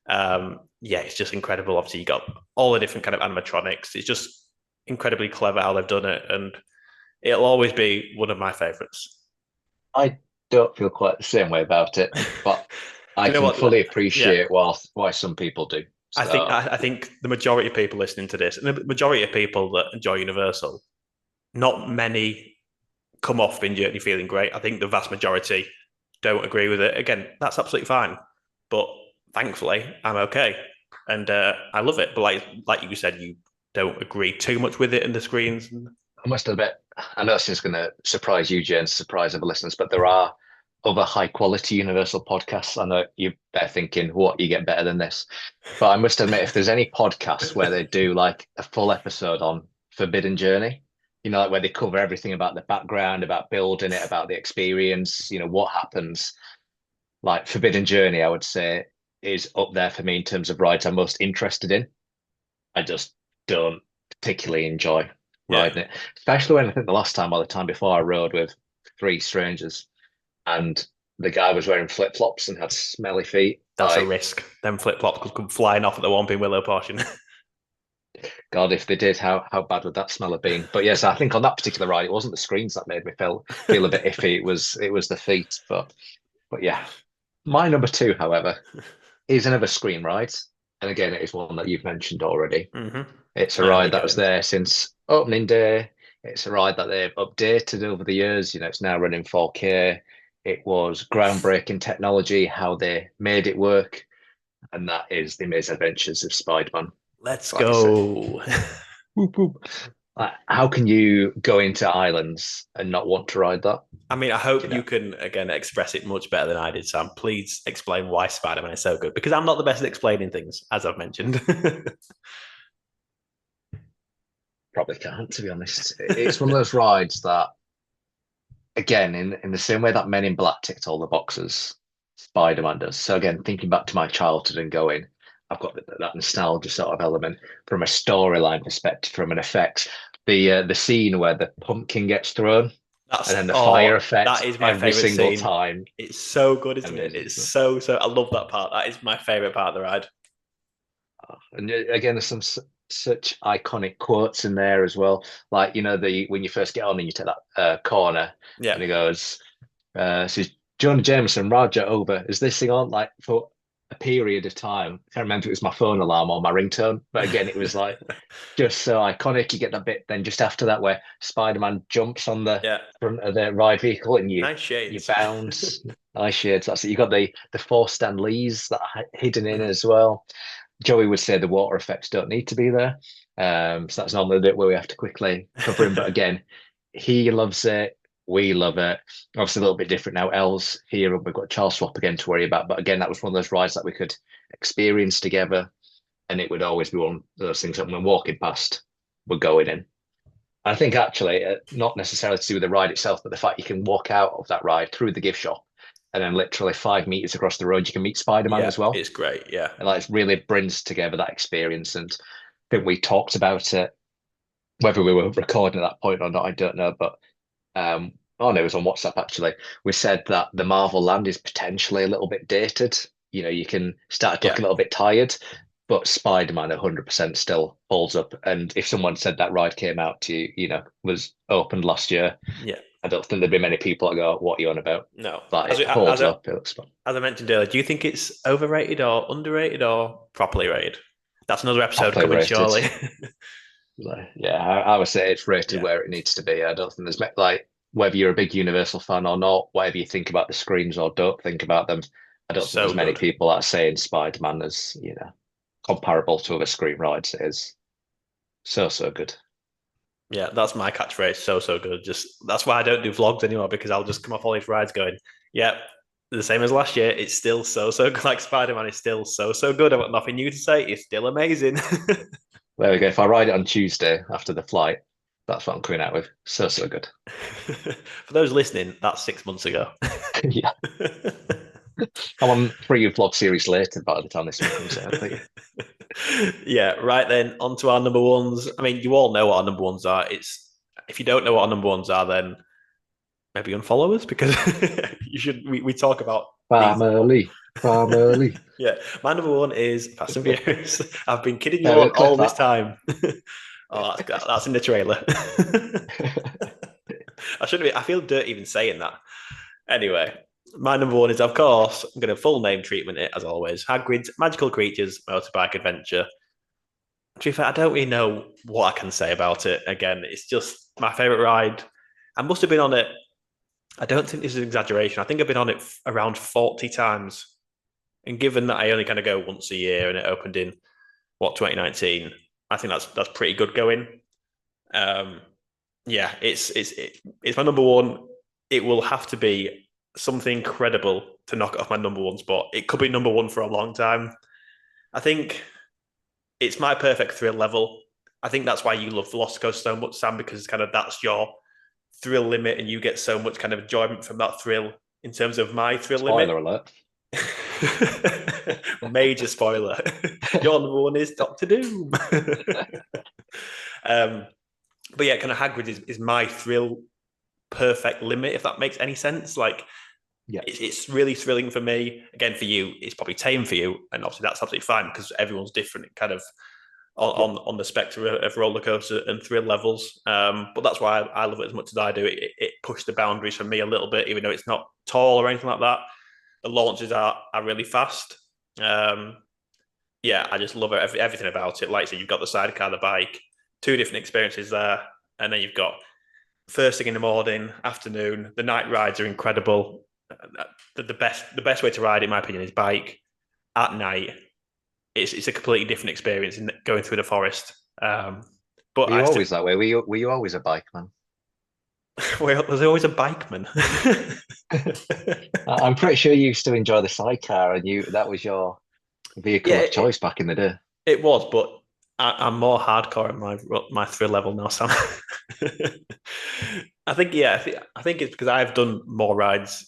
Yeah, it's just incredible. Obviously, you got all the different kind of animatronics. It's just incredibly clever how they've done it, and it'll always be one of my favorites. I don't feel quite the same way about it, but Do I you know can what? fully Yeah, appreciate why some people do. I think So I think the majority of people listening to this, and the majority of people that enjoy Universal, not many come off Spin Journey feeling great. I think the vast majority don't agree with it. Again, that's absolutely fine, but thankfully, I'm okay, and I love it. But like you said, you don't agree too much with it and the screens. I must admit, I know this is going to surprise you, James, surprise other listeners, but there are other high quality Universal podcasts. I know they're thinking, what, you get better than this? But I must admit, if there's any podcasts where they do like a full episode on Forbidden Journey, like where they cover everything about the background, about building it, about the experience, what happens, like Forbidden Journey, I would say is up there for me in terms of rides I'm most interested in. I just don't particularly enjoy Yeah, riding it, especially when I think the last time or the time before I rode with three strangers and the guy was wearing flip flops and had smelly feet. that's a risk. Them flip flops could come flying off at the Whomping Willow portion. God, if they did, how bad would that smell have been? But yes, I think on that particular ride, it wasn't the screens that made me feel a bit iffy. It was the feet. But yeah, my number two, however, is another screen ride, and again, it is one that you've mentioned already. Hmm. It's a I know where ride you're that was going. there since opening day. It's a ride that they've updated over the years. It's now running 4K. It was groundbreaking technology, how they made it work, and that is the Amazing Adventures of Spider-Man. Let's Like I said, go. whoop, whoop. How can you go into islands and not want to ride that? I mean, I You hope know, you can again express it much better than I did, Sam. Please explain why Spider-Man is so good because I'm not the best at explaining things, as I've mentioned. probably can't, to be honest. It's one of those rides that, again, in the same way that Men in Black ticked all the boxes, Spider-Man does. So again, thinking back to my childhood and going, I've got that nostalgia sort of element from a storyline perspective, from an effects. The scene where the pumpkin gets thrown and then the fire That effect is my every favorite single scene. time. It's so good, isn't it? Amazing. It's so. I love that part. That is my favorite part of the ride. And again, there's some such iconic quotes in there as well. Like, the when you first get on and you take that corner Yeah, and he goes, says Jonah Jameson, Roger over. Is this thing on like for a period of time? I can't remember if it was my phone alarm or my ringtone, but again, it was like just so iconic. You get that bit then just after that where Spider-Man jumps on the yeah. front of the ride vehicle and you Nice you shades. bounce. Eye shades. That's it. You got the four Stan Lees that are hidden in as well. Joey would say the water effects don't need to be there. So that's normally the bit where we have to quickly cover him. But again, he loves it. We love it. Obviously, a little bit different now. Els here, we've got Charles Swap again to worry about. But again, that was one of those rides that we could experience together. And it would always be one of those things that when walking past, we're going in. I think actually, not necessarily to do with the ride itself, but the fact you can walk out of that ride through the gift shop and then literally 5 meters across the road, you can meet Spider-Man Yeah, as well. it's great. Yeah. And like, it really brings together that experience. And I think we talked about it, whether we were recording at that point or not, I don't know. But oh no, it was on WhatsApp actually. We said that the Marvel Land is potentially a little bit dated. You can start to Yeah. look a little bit tired, but Spider-Man 100% still holds up. And if someone said that ride came out to was opened last year, Yeah. I don't think there'd be many people that go, "What are you on about?" No. But it holds up. It looks fun. As I mentioned earlier, do you think it's overrated or underrated or properly rated? That's another episode Properly coming rated. surely. Yeah, I would say it's rated Yeah. where it needs to be. I don't think there's like whether you're a big Universal fan or not, whatever you think about the screens or don't think about them. I don't think So there's many good. people that are saying Spider-Man is, comparable to other screen rides. It is so good. Yeah, that's my catchphrase. So good. Just that's why I don't do vlogs anymore because I'll just come off all these rides going, yeah, the same as last year. It's still so good. Like Spider Man is still so good. I've got nothing new to say. It's still amazing. There we go. If I ride it on Tuesday after the flight, that's what I'm coming out with. So good. For those listening, that's 6 months ago. Yeah, I'm on 3 vlog series later by the time this one comes out. But yeah. Yeah, right then, on to our number ones. I mean, you all know what our number ones are. It's if you don't know what our number ones are, then maybe unfollow us because you should. We talk about these. Family, family. Yeah, my number one is Fast and Furious. I've been kidding you There we go, all clip this that. time. Oh, that's in the trailer. I shouldn't be. I feel dirty even saying that. Anyway, my number one is, of course, I'm going to full name treatment it as always. Hagrid's Magical Creatures Motorbike Adventure. To be fair, I don't really know what I can say about it. Again, it's just my favorite ride. I must have been on it. I don't think this is an exaggeration. I think I've been on it around 40 times. And given that I only kind of go once a year and it opened in 2019, I think that's pretty good going. Um, yeah, it's my number one. It will have to be something incredible to knock it off my number one spot. It could be number one for a long time. I think it's my perfect thrill level. I think that's why you love Velocicoaster so much, Sam, because kind of that's your thrill limit, and you get so much kind of enjoyment from that thrill in terms of my thrill limit. Spoiler alert. Major spoiler. Your number one is Doctor Doom. But yeah, kind of Hagrid is my thrill perfect limit, if that makes any sense. Like, Yeah. it's really thrilling for me. Again, for you, it's probably tame for you, and obviously that's absolutely fine because everyone's different, kind of on the spectrum of roller coaster and thrill levels. But that's why I love it as much as I do. It pushed the boundaries for me a little bit, even though it's not tall or anything like that. The launches are really fast. Yeah, I just love everything about it. Like I said, you've got the sidecar, the bike, two different experiences there, and then you've got first thing in the morning, afternoon. The night rides are incredible. The best way to ride, in my opinion, is bike at night. It's a completely different experience in going through the forest. But Were you I still, always that way? Were you always a bike man? well, there's always a bikeman. I'm pretty sure you used to enjoy the sidecar, and you that was your vehicle Yeah, of choice back in the day. it was, but I'm more hardcore at my thrill level now, Sam. I think yeah, I think it's because I've done more rides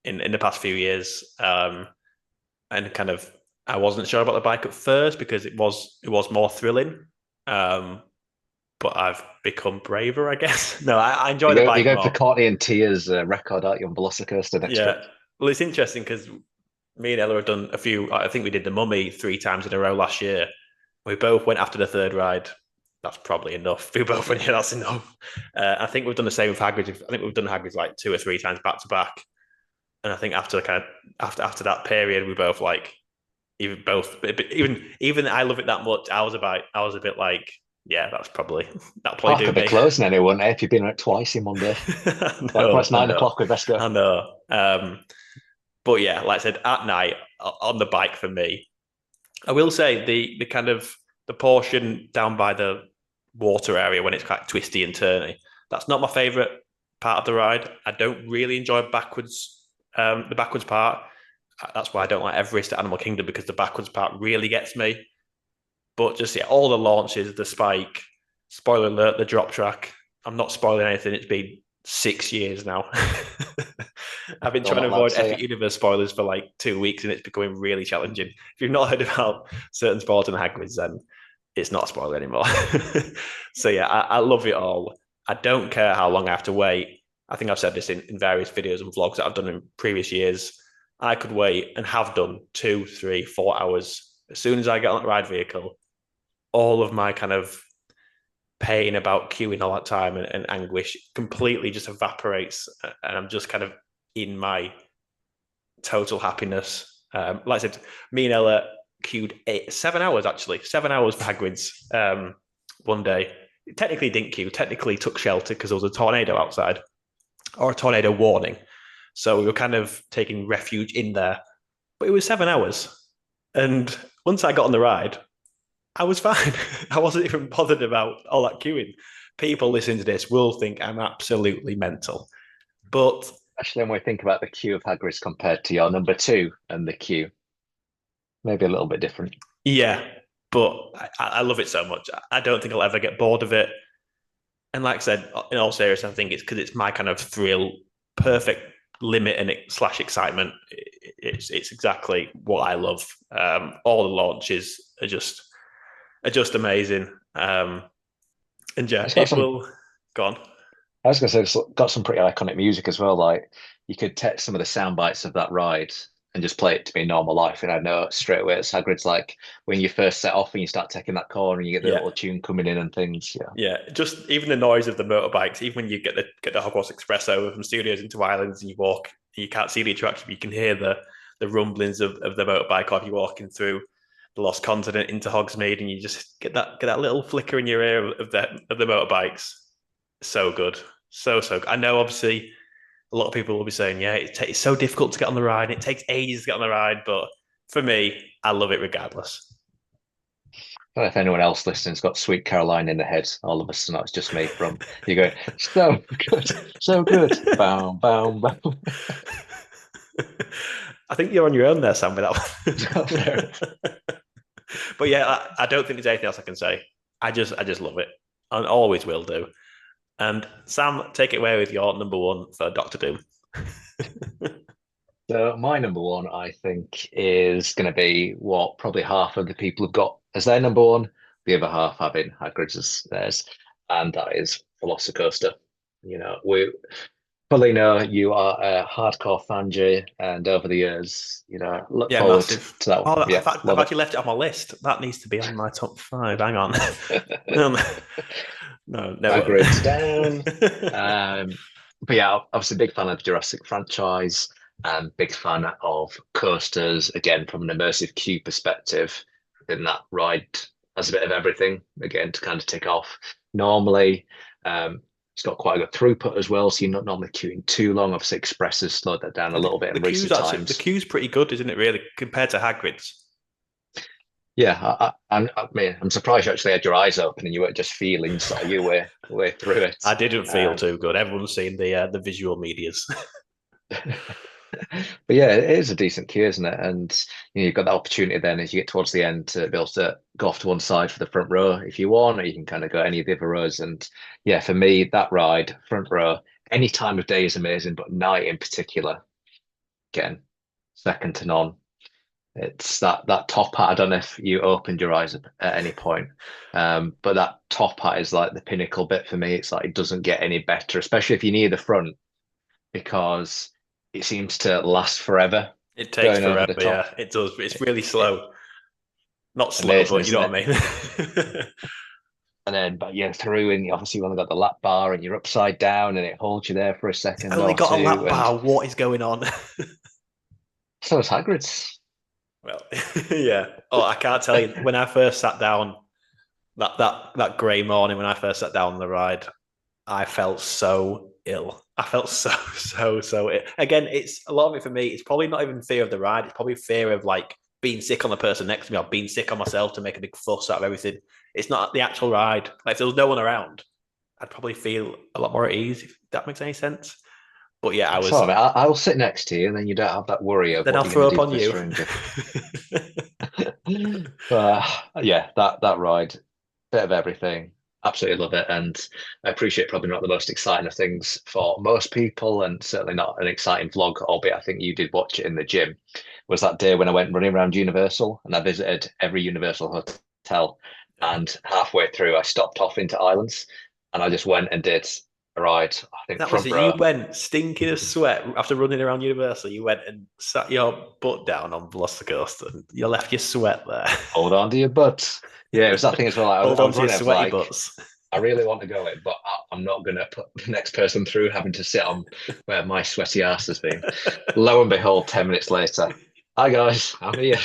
in the past few years, and kind of I wasn't sure about the bike at first because it was more thrilling, um, but I've become braver, I guess. No, I enjoy the You're bike going for more. Courtney and Tia's record, aren't you, on Velocicoaster next Yeah, trip? well, it's interesting because me and Ella have done a few. I think we did the Mummy 3 times in a row last year. We both went after the third ride. That's probably enough. We both went, yeah, that's enough. I think we've done the same with Hagrid. I think we've done Hagrid like 2 or 3 times back to back. And I think after that period, we both like even I love it that much. I was a bit like, yeah, that'll probably Park do a bit me. close now, won't it? If you've been out twice in one day. Right, No, it's I 9 know, o'clock. We best go. I know. But yeah, like I said, at night on the bike for me, I will say the kind of the portion down by the water area when it's quite twisty and turny. That's not my favourite part of the ride. I don't really enjoy the backwards part. That's why I don't like Everest at Animal Kingdom because the backwards part really gets me. But just yeah, all the launches, the spike, spoiler alert, the drop track. I'm not spoiling anything. It's been 6 years now. I've been Don't trying to let lads avoid say Epic it. Universe spoilers for like 2 weeks, and it's becoming really challenging. If you've not heard about certain spoilers and Hagrid's, then it's not a spoiler anymore. So yeah, I love it all. I don't care how long I have to wait. I think I've said this in various videos and vlogs that I've done in previous years. I could wait and have done 2, 3, 4 hours. As soon as I get on the ride vehicle, all of my kind of pain about queuing all that time and anguish completely just evaporates, and I'm just kind of in my total happiness. Like I said, me and Ella queued 7 hours actually, 7 hours for Hagrid's one day. Technically didn't queue, technically took shelter because there was a tornado outside or a tornado warning. So we were kind of taking refuge in there. But it was 7 hours. And once I got on the ride, I was fine. I wasn't even bothered about all that queuing. People listening to this will think I'm absolutely mental. But Especially when we think about the queue of Hagrid's compared to your number two and the queue. Maybe a little bit different. yeah, but I love it so much. I don't think I'll ever get bored of it. And like I said, in all seriousness, I think it's because it's my kind of thrill, perfect limit and slash excitement. It's exactly what I love. All the launches are just amazing. And yeah, It's got it some will go on. I was going to say, it's got some pretty iconic music as well. Like you could take some of the sound bites of that ride and just play it to me normal life, and I know straight away it's Hagrid's like when you first set off and you start taking that corner and you get the Yeah. little tune coming in and things. Yeah, Yeah, just even the noise of the motorbikes, even when you get the Hogwarts Express over from studios into islands and you walk, you can't see the attraction, but you can hear the rumblings of the motorbike, or if you're walking through the Lost Continent into Hogsmeade, and you just get that little flicker in your ear of the motorbikes. So good, so good. I know, obviously, a lot of people will be saying, yeah, it's so difficult to get on the ride. It takes ages to get on the ride, but for me, I love it regardless. I don't know if anyone else listening's got Sweet Caroline in their head. All of a sudden, it's just me from you going so good, so good. Bow, bow, bow. I think you're on your own there, Sam, with Fair enough. that one. But yeah, I don't think there's anything else I can say. I just love it, and always will do. And Sam, take it away with your number one for Doctor Doom. So my number one, I think, is going to be what probably half of the people have got as their number one, the other half having Hagrid's as theirs, and that is Velocicoaster. We fully know you are a hardcore fan, Jay, and over the years, look Yeah, forward massive. to that one. Oh, Yeah, I've love actually left it on my list. That needs to be on my top five. Hang on. it. Um, no, never. Hagrid's down. But yeah, obviously big fan of the Jurassic franchise and big fan of coasters. Again, from an immersive queue perspective, in that ride has a bit of everything. Again, to kind of tick off. Normally, it's got quite a good throughput as well, so you're not normally queuing too long. Obviously, Express has slowed that down a little bit The in queue's recent actually the times. queue's pretty good, isn't it? Really, compared to Hagrid's. Yeah, I'm surprised you actually had your eyes open and you weren't just feeling sort of your way through it. I didn't feel Um, too good. Everyone's seen the visual medias. But yeah, it is a decent queue, isn't it? And you've got that opportunity then as you get towards the end to be able to go off to one side for the front row if you want, or you can kind of go any of the other rows. And yeah, for me, that ride, front row, any time of day is amazing, but night in particular, again, second to none. It's that top hat. I don't know if you opened your eyes at any point, but that top hat is like the pinnacle bit for me. It's like it doesn't get any better, especially if you're near the front, because it seems to last forever It takes going over forever. the top. Yeah, it does. It's really It- slow. Not slow, Amazing, but you isn't know it? what I mean. And then, but yeah, through and obviously you've only got the lap bar and you're upside down and it holds you there for a It's second only or got a two. lap And bar. What is going on? so is Hagrid's. Well, yeah. Oh, I can't tell you. When I first sat down that grey morning, when I first sat down on the ride, I felt so ill. I felt so ill. Again, it's a lot of it for me. It's probably not even fear of the ride. It's probably fear of like being sick on the person next to me or being sick on myself to make a big fuss out of everything. It's not the actual ride. Like if there was no one around, I'd probably feel a lot more at ease, if that makes any sense. But yeah, I So was. I'll sit next to you and then you don't have that worry of Then what I'll you're going throw to up do on to a you. stranger. Yeah, that ride, bit of everything. Absolutely love it. And I appreciate probably not the most exciting of things for most people, and certainly not an exciting vlog, albeit I think you did watch it in the gym. Was that day when I went running around Universal and I visited every Universal hotel. Yeah. And halfway through, I stopped off into Islands and I just went and did a ride, I think That was front it. You row. went stinking of sweat after running around Universal. You went and sat your butt down on Velocicoaster and you left your sweat there. Hold on to your butts. Yeah, it was that thing as well. Hold I on was to your running, I was sweaty like, butts. I really want to go it, but I'm not going to put the next person through having to sit on where my sweaty ass has been. Lo and behold, 10 minutes later, hi guys, I'm here.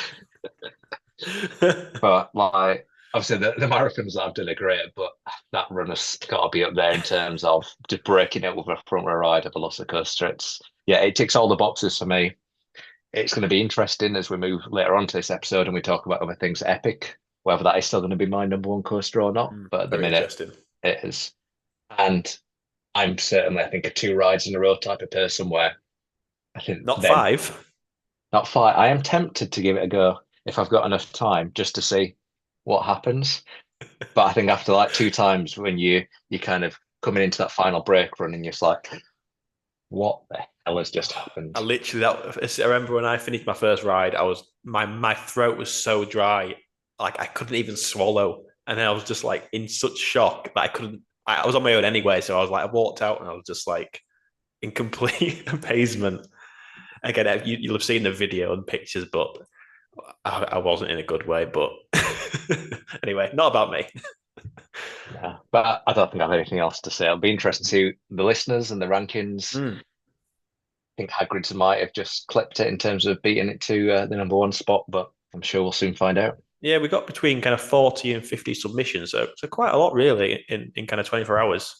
But like, obviously, the marathons that I've done are great, but that run has got to be up there in terms of just breaking it with a front row ride of Velocicoaster. Yeah, it ticks all the boxes for me. It's going to be interesting as we move later on to this episode and we talk about other things epic, whether that is still going to be my number one coaster or not. But at the Very minute, interesting. it is. And I'm certainly, I think, a two rides in a row type of person where I think Not then, five. not five. I am tempted to give it a go if I've got enough time just to see what happens. But I think after like two times when you kind of coming into that final break run and you're just like, what the hell has just I happened? literally I remember when I finished my first ride, I was my throat was so dry, like I couldn't even swallow. And then I was just like in such shock that I couldn't I was on my own anyway, so I was like, I walked out and I was just like in complete amazement. Again, you'll have seen the video and pictures, but I wasn't in a good way. But anyway, not about me. Yeah, but I don't think I have anything else to say. It'll be interesting to see the listeners and the rankings. Mm. I think Hagrid's might have just clipped it in terms of beating it to the number one spot, but I'm sure we'll soon find out. Yeah, we got between kind of 40 and 50 submissions, so quite a lot really in kind of 24 hours.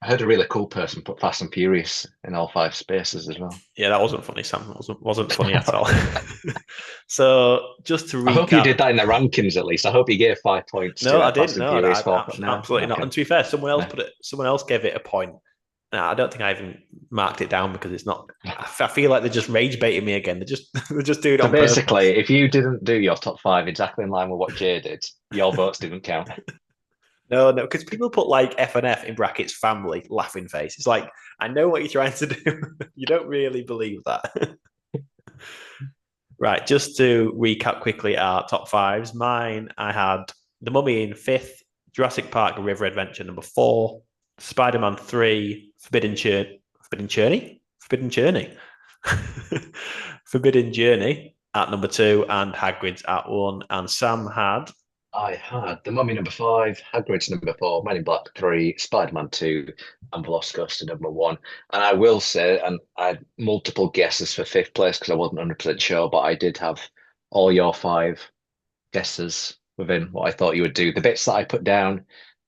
I heard a really cool person put Fast and Furious in all five spaces as well. Yeah, that wasn't funny, Sam. Wasn't funny at all. So just to I hope you recap, did that in the rankings at least. I hope you gave 5 points no, to I didn't. Fast and No, Furious 4. No, absolutely not. okay. And to be fair, someone else No. put it. Someone else gave it a point. No, I don't think I even marked it down because it's not. I feel like they're just rage baiting me again. They're just doing it So on purpose. basically, if you didn't do your top five exactly in line with what Jay did, your votes didn't count. No, because people put like F and F in brackets family laughing face. It's like I know what you're trying to do. You don't really believe that. Right, just to recap quickly our top fives. Mine, I had The Mummy in fifth, Jurassic Park River Adventure number four, Spider-Man 3, Forbidden Journey, Forbidden Journey at number two, and Hagrid's at one. And Sam had I had The Mummy number five, Hagrid's number four, Men in Black 3, Spider-Man 2, and Velocicoaster number one. And I will say, and I had multiple guesses for fifth place because I wasn't 100% sure, but I did have all your five guesses within what I thought you would do. The bits that I put down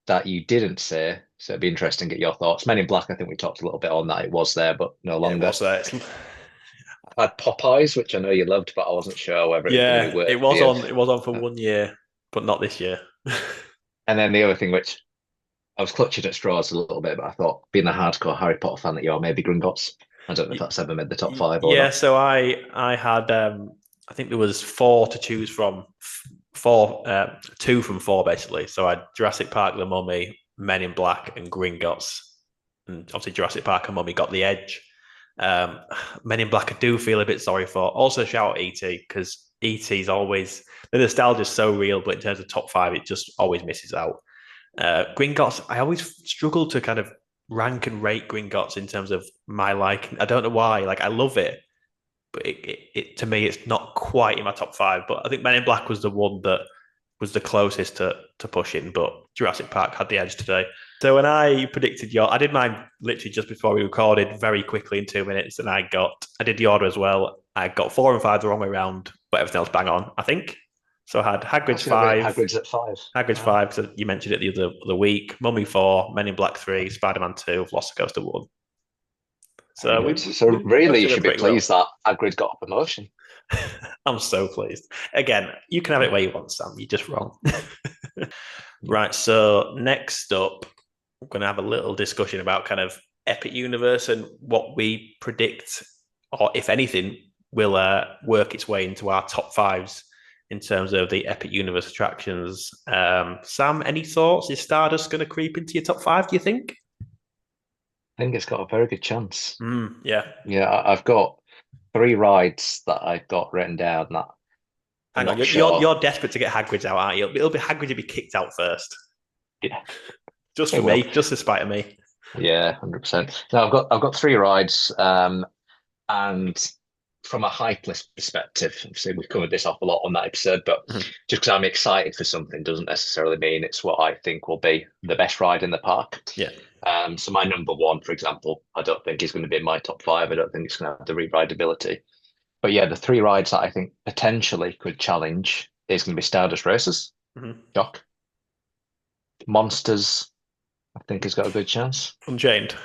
that you didn't say, so it'd be interesting to get your thoughts. Men in Black, I think we talked a little bit on that. It was there, but no yeah, longer. what's that? I had Popeyes, which I know you loved, but I wasn't sure whether it was going to Yeah, be worth for you. It was on for 1 year, but not this year. And then the other thing, which I was clutching at straws a little bit, but I thought, being a hardcore Harry Potter fan that you are, maybe Gringotts. I don't know if that's ever made the top five or Yeah, not. so I had I think there was four to choose from, two from four basically. So I had Jurassic Park, The Mummy, Men in Black, and Gringotts. And obviously Jurassic Park and Mummy got the edge. Men in Black I do feel a bit sorry for. Also shout out ET because ET's always the nostalgia is so real, but in terms of top five, it just always misses out. Gringotts, I always struggle to kind of rank and rate Gringotts in terms of my liking. I don't know why. Like I love it, but it to me it's not quite in my top five. But I think Men in Black was the one that was the closest to pushing. But Jurassic Park had the edge today. So when I predicted I did mine literally just before we recorded, very quickly in 2 minutes, and I did the order as well. I got 4 and 5 the wrong way around, but everything else bang on, I think. So I had Hagrid's five. Hagrid's at five. Hagrid's five, because you mentioned it the other week. Mummy 4, Men in Black 3, Spider-Man 2, Velocicoaster 1. So really, you should be pleased that Hagrid got a promotion. I'm so pleased. Again, you can have it where you want, Sam. You're just wrong. Right. So next up, we're going to have a little discussion about kind of Epic Universe and what we predict, or if anything, will work its way into our top fives in terms of the Epic Universe attractions. Sam, any thoughts? Is Stardust going to creep into your top five, do you think? I think it's got a very good chance. Yeah. Yeah, I've got 3 rides that I've got written down that Hang on, you're desperate to get Hagrid's out, aren't you? It'll be Hagrid to be kicked out first. Yeah. Just for me, just to spite of me. Yeah, 100%. No, I've got 3 rides, and from a hype list perspective, obviously we covered this off a lot on that episode, but just because I'm excited for something doesn't necessarily mean it's what I think will be the best ride in the park. Yeah. So my number one, for example, I don't think is going to be in my top 5. I don't think it's going to have the re-rideability. But yeah, the 3 rides that I think potentially could challenge is going to be Stardust Races, Shock. Monsters, I think has got a good chance. Unchained.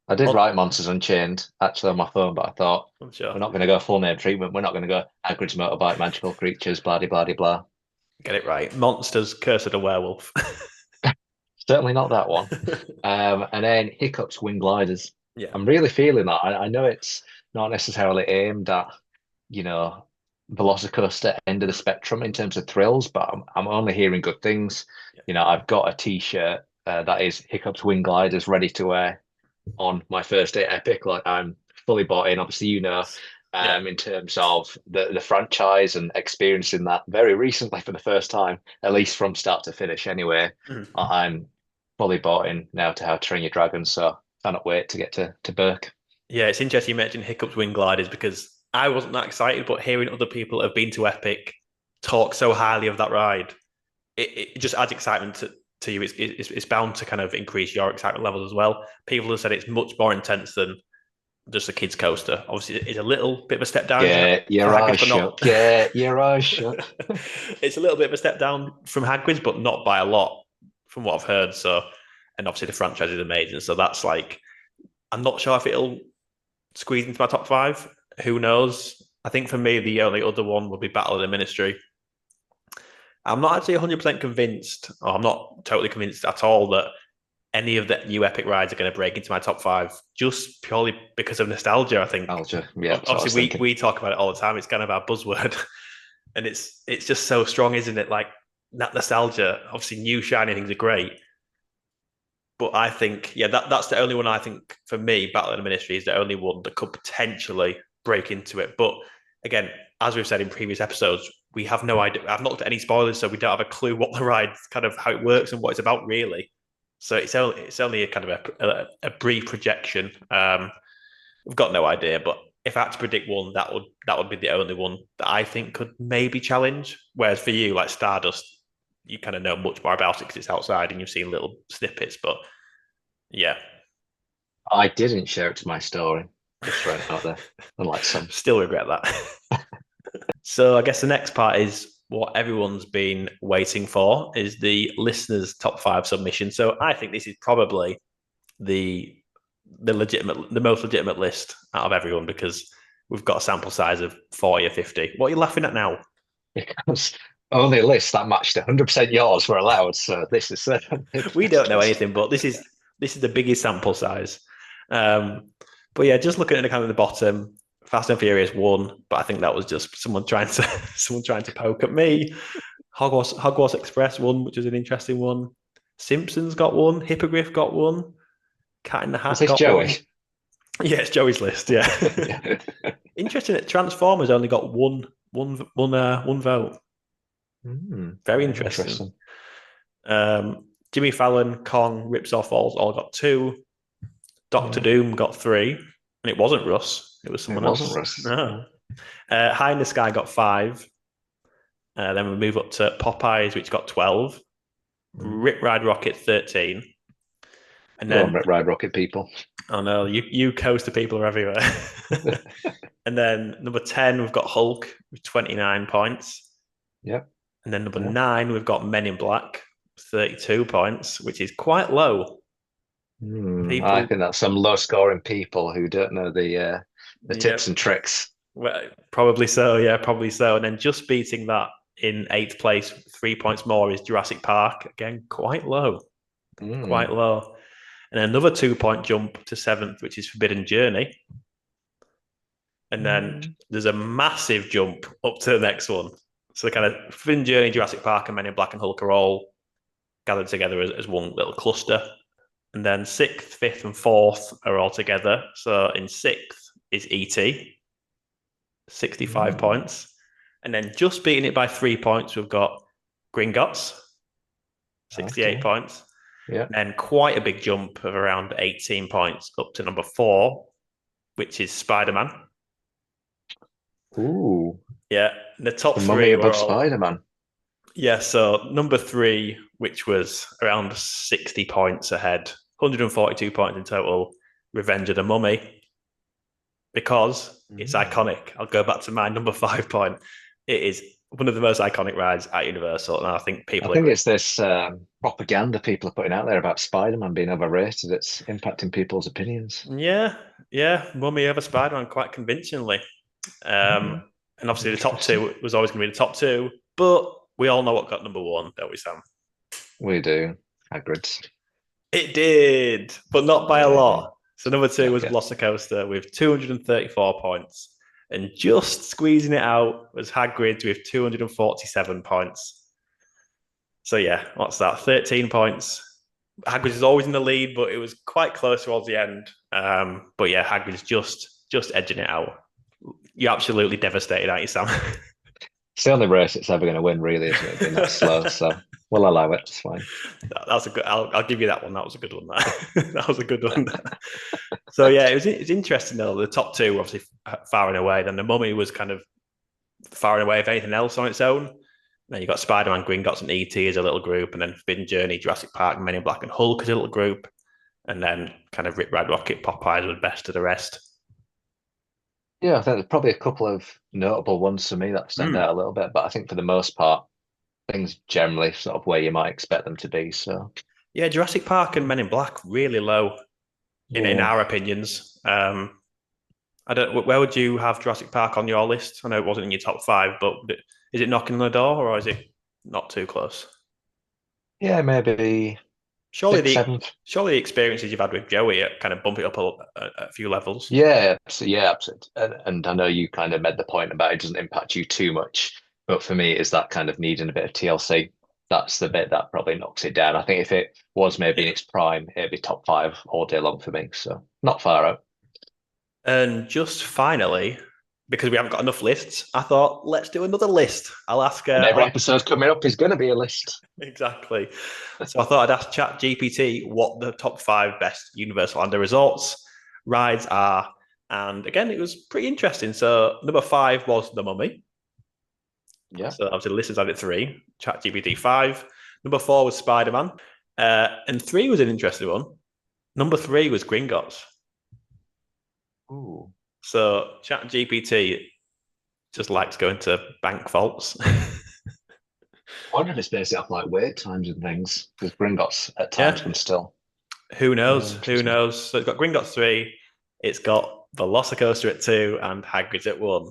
I did write Monsters Unchained actually on my phone, but I thought sure. we're not going to go full name treatment. We're not going to go Hagrid's Motorbike, Magical Creatures, blah, blah, blah, blah. Get it right. Monsters, Curse of the Werewolf. Certainly not that one. And then Hiccup's Wing Gliders. Yeah. I'm really feeling that. I know it's not necessarily aimed at, Velocicoaster end of the spectrum in terms of thrills, but I'm only hearing good things. Yeah. I've got a T-shirt that is Hiccup's Wing Gliders ready to wear on my first day at Epic. Like I'm fully bought in. Obviously, in terms of the franchise and experiencing that very recently for the first time, at least from start to finish. Anyway, I'm fully bought in now to How to Train Your Dragon, so cannot wait to get to Berk. Yeah, it's interesting you mentioned Hiccup's Wing Gliders because I wasn't that excited, but hearing other people that have been to Epic talk so highly of that ride, it just adds excitement to you. It's bound to kind of increase your excitement levels as well. People have said it's much more intense than just a kids coaster. Obviously, it's a little bit of a step down. Get your eyes shut. Get your eyes shut. It's a little bit of a step down from Hagrid's, but not by a lot, from what I've heard. So, and obviously the franchise is amazing. So that's like, I'm not sure if it'll squeeze into my top 5. Who knows? I think for me, the only other one would be Battle of the Ministry. I'm not actually 100% convinced, or I'm not totally convinced at all that any of the new Epic rides are going to break into my top 5 just purely because of nostalgia, I think. Nostalgia, yeah. Obviously, we talk about it all the time. It's kind of our buzzword. And it's just so strong, isn't it? Like, that nostalgia. Obviously, new shiny things are great. But I think, yeah, that's the only one I think, for me, Battle of the Ministry is the only one that could potentially break into it. But again, as we've said in previous episodes, we have no idea. I've not looked at any spoilers, so we don't have a clue what the ride, kind of how it works and what it's about, really. So it's only a kind of a brief projection. We've got no idea, but if I had to predict one, that would be the only one that I think could maybe challenge. Whereas for you, like Stardust, you kind of know much more about it because it's outside and you've seen little snippets. But yeah, I didn't share it to my story. Just throwing it out there, unlike some. Still regret that. So I guess the next part is what everyone's been waiting for, is the listeners' top 5 submission. So I think this is probably the most legitimate list out of everyone, because we've got a sample size of 40 or 50. What are you laughing at now? Because only a list that matched 100% yours were allowed. So this is we don't know anything, but this is the biggest sample size. But yeah, just looking at the kind of the bottom, Fast and Furious won, but I think that was just someone trying to poke at me. Hogwarts Express won, which is an interesting one. Simpsons got one. Hippogriff got one. Cat in the Hat got Joey? One. Yeah, it's Joey's list. Yeah. Interesting that Transformers only got one vote. Very interesting. Jimmy Fallon, Kong, Rips Off all got 2. Doctor Doom got 3, and it wasn't Russ. It was someone else. It wasn't Russ. No. High in the Sky got 5. Then we move up to Popeyes, which got 12. Rip Ride Rocket 13. And then Rip Ride Rocket people. Oh no, you coaster people are everywhere. And then number 10, we've got Hulk with 29 points. Yep. And then number 9, we've got Men in Black, 32 points, which is quite low. I think that's some low-scoring people who don't know the tips and tricks. Well, probably so, yeah, probably so. And then just beating that in 8th place, 3 points more, is Jurassic Park. Again, quite low. Quite low. And another 2-point jump to 7th, which is Forbidden Journey. And then there's a massive jump up to the next one. So the kind of Forbidden Journey, Jurassic Park, and Men in Black and Hulk are all gathered together as one little cluster. And then 6th, 5th, and 4th are all together. So in 6th is E.T., 65 points. And then just beating it by 3 points, we've got Gringotts, 68 points. Yeah. And then quite a big jump of around 18 points up to number 4, which is Spider-Man. Ooh. Yeah. And the top 3 above Spider-Man. Yeah, so number 3, which was around 60 points ahead, 142 points in total, Revenge of the Mummy, because it's iconic. I'll go back to my number 5 point. It is one of the most iconic rides at Universal, and I think it's this propaganda people are putting out there about Spider-Man being overrated. It's impacting people's opinions. Yeah, Mummy over Spider-Man quite convincingly. And obviously the top 2 was always going to be the top 2, but we all know what got number 1, don't we, Sam? We do. Hagrid's. It did, but not by a lot. So number 2 was Velocicoaster with 234 points. And just squeezing it out was Hagrid's with 247 points. So yeah, what's that? 13 points. Hagrid's is always in the lead, but it was quite close towards the end. But yeah, Hagrid's just edging it out. You're absolutely devastated, aren't you, Sam? It's the only race it's ever going to win, really, isn't it? Being that slow, so we'll allow it. It's fine. That's a good. I'll give you that one. That was a good one. That was a good one. So yeah, it's interesting though. The top two were obviously far and away. Then the Mummy was kind of far and away, if anything else, on its own. Then you got Spider-Man, Gringotts, and ET as a little group, and then Forbidden Journey, Jurassic Park, Men in Black, and Hulk as a little group, and then kind of Rip Ride Rocket, Popeyes were the best of the rest. Yeah, I think there's probably a couple of notable ones for me that stand out a little bit, but I think for the most part, things generally sort of where you might expect them to be. So Yeah, Jurassic Park and Men in Black really low in our opinions. I don't. Where would you have Jurassic Park on your list? I know it wasn't in your top five, but is it knocking on the door or is it not too close? yeah, maybe Surely sixth, the seventh. surely the experiences you've had with Joey kind of bump it up a few levels. Yeah, yeah, absolutely. And I know you kind of made the point about it doesn't impact you too much, but for me, is that kind of needing a bit of TLC. That's the bit that probably knocks it down. I think if it was maybe in Yeah. its prime, it'd be top five all day long for me. So not far out. And just finally, because we haven't got enough lists, I thought let's do another list. I'll ask. And every episode coming up is going to be a list. Exactly. So I thought I'd ask ChatGPT what the top five best Universal Orlando resorts rides are. And again, it was pretty interesting. So number five was The Mummy. Yeah. So obviously the list is at three, ChatGPT five. Number four was Spider-Man. And three was an interesting one. Number three was Gringotts. Ooh. So ChatGPT just likes going to bank vaults. I wonder if it's based off like wait times and things, because Gringotts at times can still. Who knows? Yeah, Who knows? So it's got Gringotts 3, it's got Velocicoaster at 2, and Hagrid's at 1.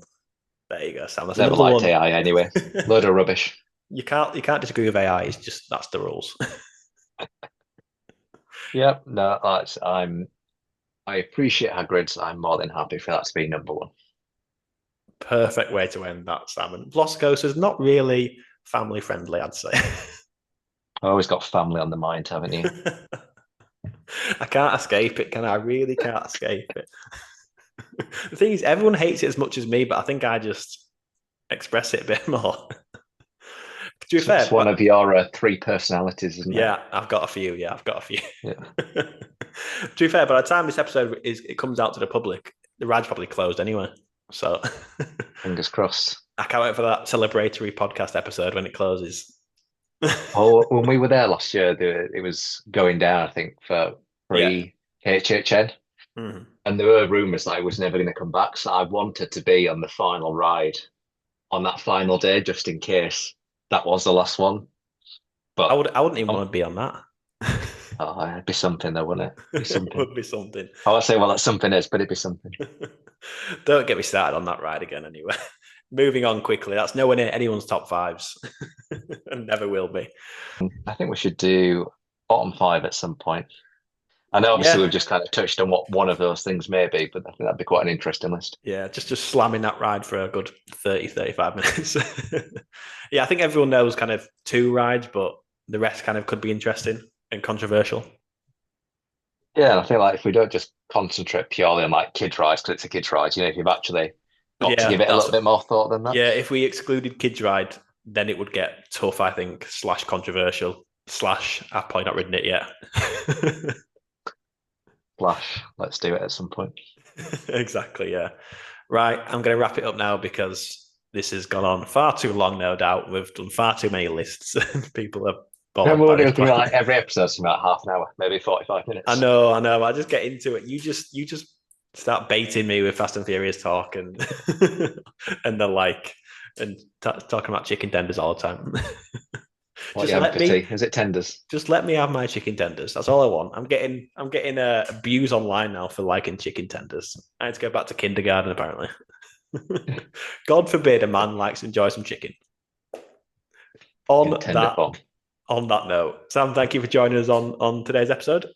There you go, Sam. That's Never another liked one. AI anyway. Load of rubbish. You can't disagree with AI. It's just that's the rules. Yep. No, I appreciate Hagrid's. I'm more than happy for that to be number one. Perfect way to end that, Sam. And Velocicoaster is not really family friendly, I'd say. I always got family on the mind, haven't you? I can't escape it, can I? I really can't escape it. The thing is, everyone hates it as much as me, but I think I just express it a bit more. To be fair, It's one of your three personalities, isn't it? yeah, I've got a few. Yeah, I've got a few. Yeah. To be fair, by the time this episode it comes out to the public, the ride's probably closed anyway. So Fingers crossed. I can't wait for that celebratory podcast episode when it closes. Oh, when we were there last year, it was going down, I think, for pre-HHN. Mm-hmm. And there were rumours that I was never going to come back. So I wanted to be on the final ride on that final day, just in case that was the last one. But I wouldn't even want to be on that. oh, it'd be something though, wouldn't it? It'd be something. It would be something. I won't say what that something is, but it'd be something. Don't get me started on that ride again anyway. Moving on quickly. That's nowhere near anyone's top fives. And never will be. I think we should do bottom five at some point. I know obviously we've just kind of touched on what one of those things may be, but I think that'd be quite an interesting list. Yeah, just slamming that ride for a good 30, 35 minutes. Yeah, I think everyone knows kind of two rides, but the rest kind of could be interesting and controversial. Yeah, and I think like if we don't just concentrate purely on like kids rides because it's a kids ride, if you've actually got to give it a little bit more thought than that. Yeah, if we excluded kids ride, then it would get tough, I think, / controversial / I've probably not ridden it yet. Flash, let's do it at some point. Exactly, yeah. Right, I'm going to wrap it up now because this has gone on far too long, no doubt. We've done far too many lists and people are bored. We're going to like every episode's about half an hour, maybe 45 minutes. I know. I just get into it. You just start baiting me with Fast and Furious talk and and the like, and talking about chicken tenders all the time. Just let me. Is it tenders? Just let me have my chicken tenders. That's all I want. I'm getting abuse online now for liking chicken tenders. I had to go back to kindergarten apparently. God forbid a man likes to enjoy some chicken. On that note, Sam, thank you for joining us on today's episode.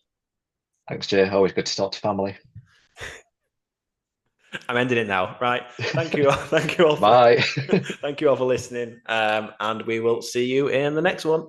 Thanks, Jay. Always good to talk to family. I'm ending it now. Right. Thank you. Thank you all. Bye. Thank you all for listening. And we will see you in the next one.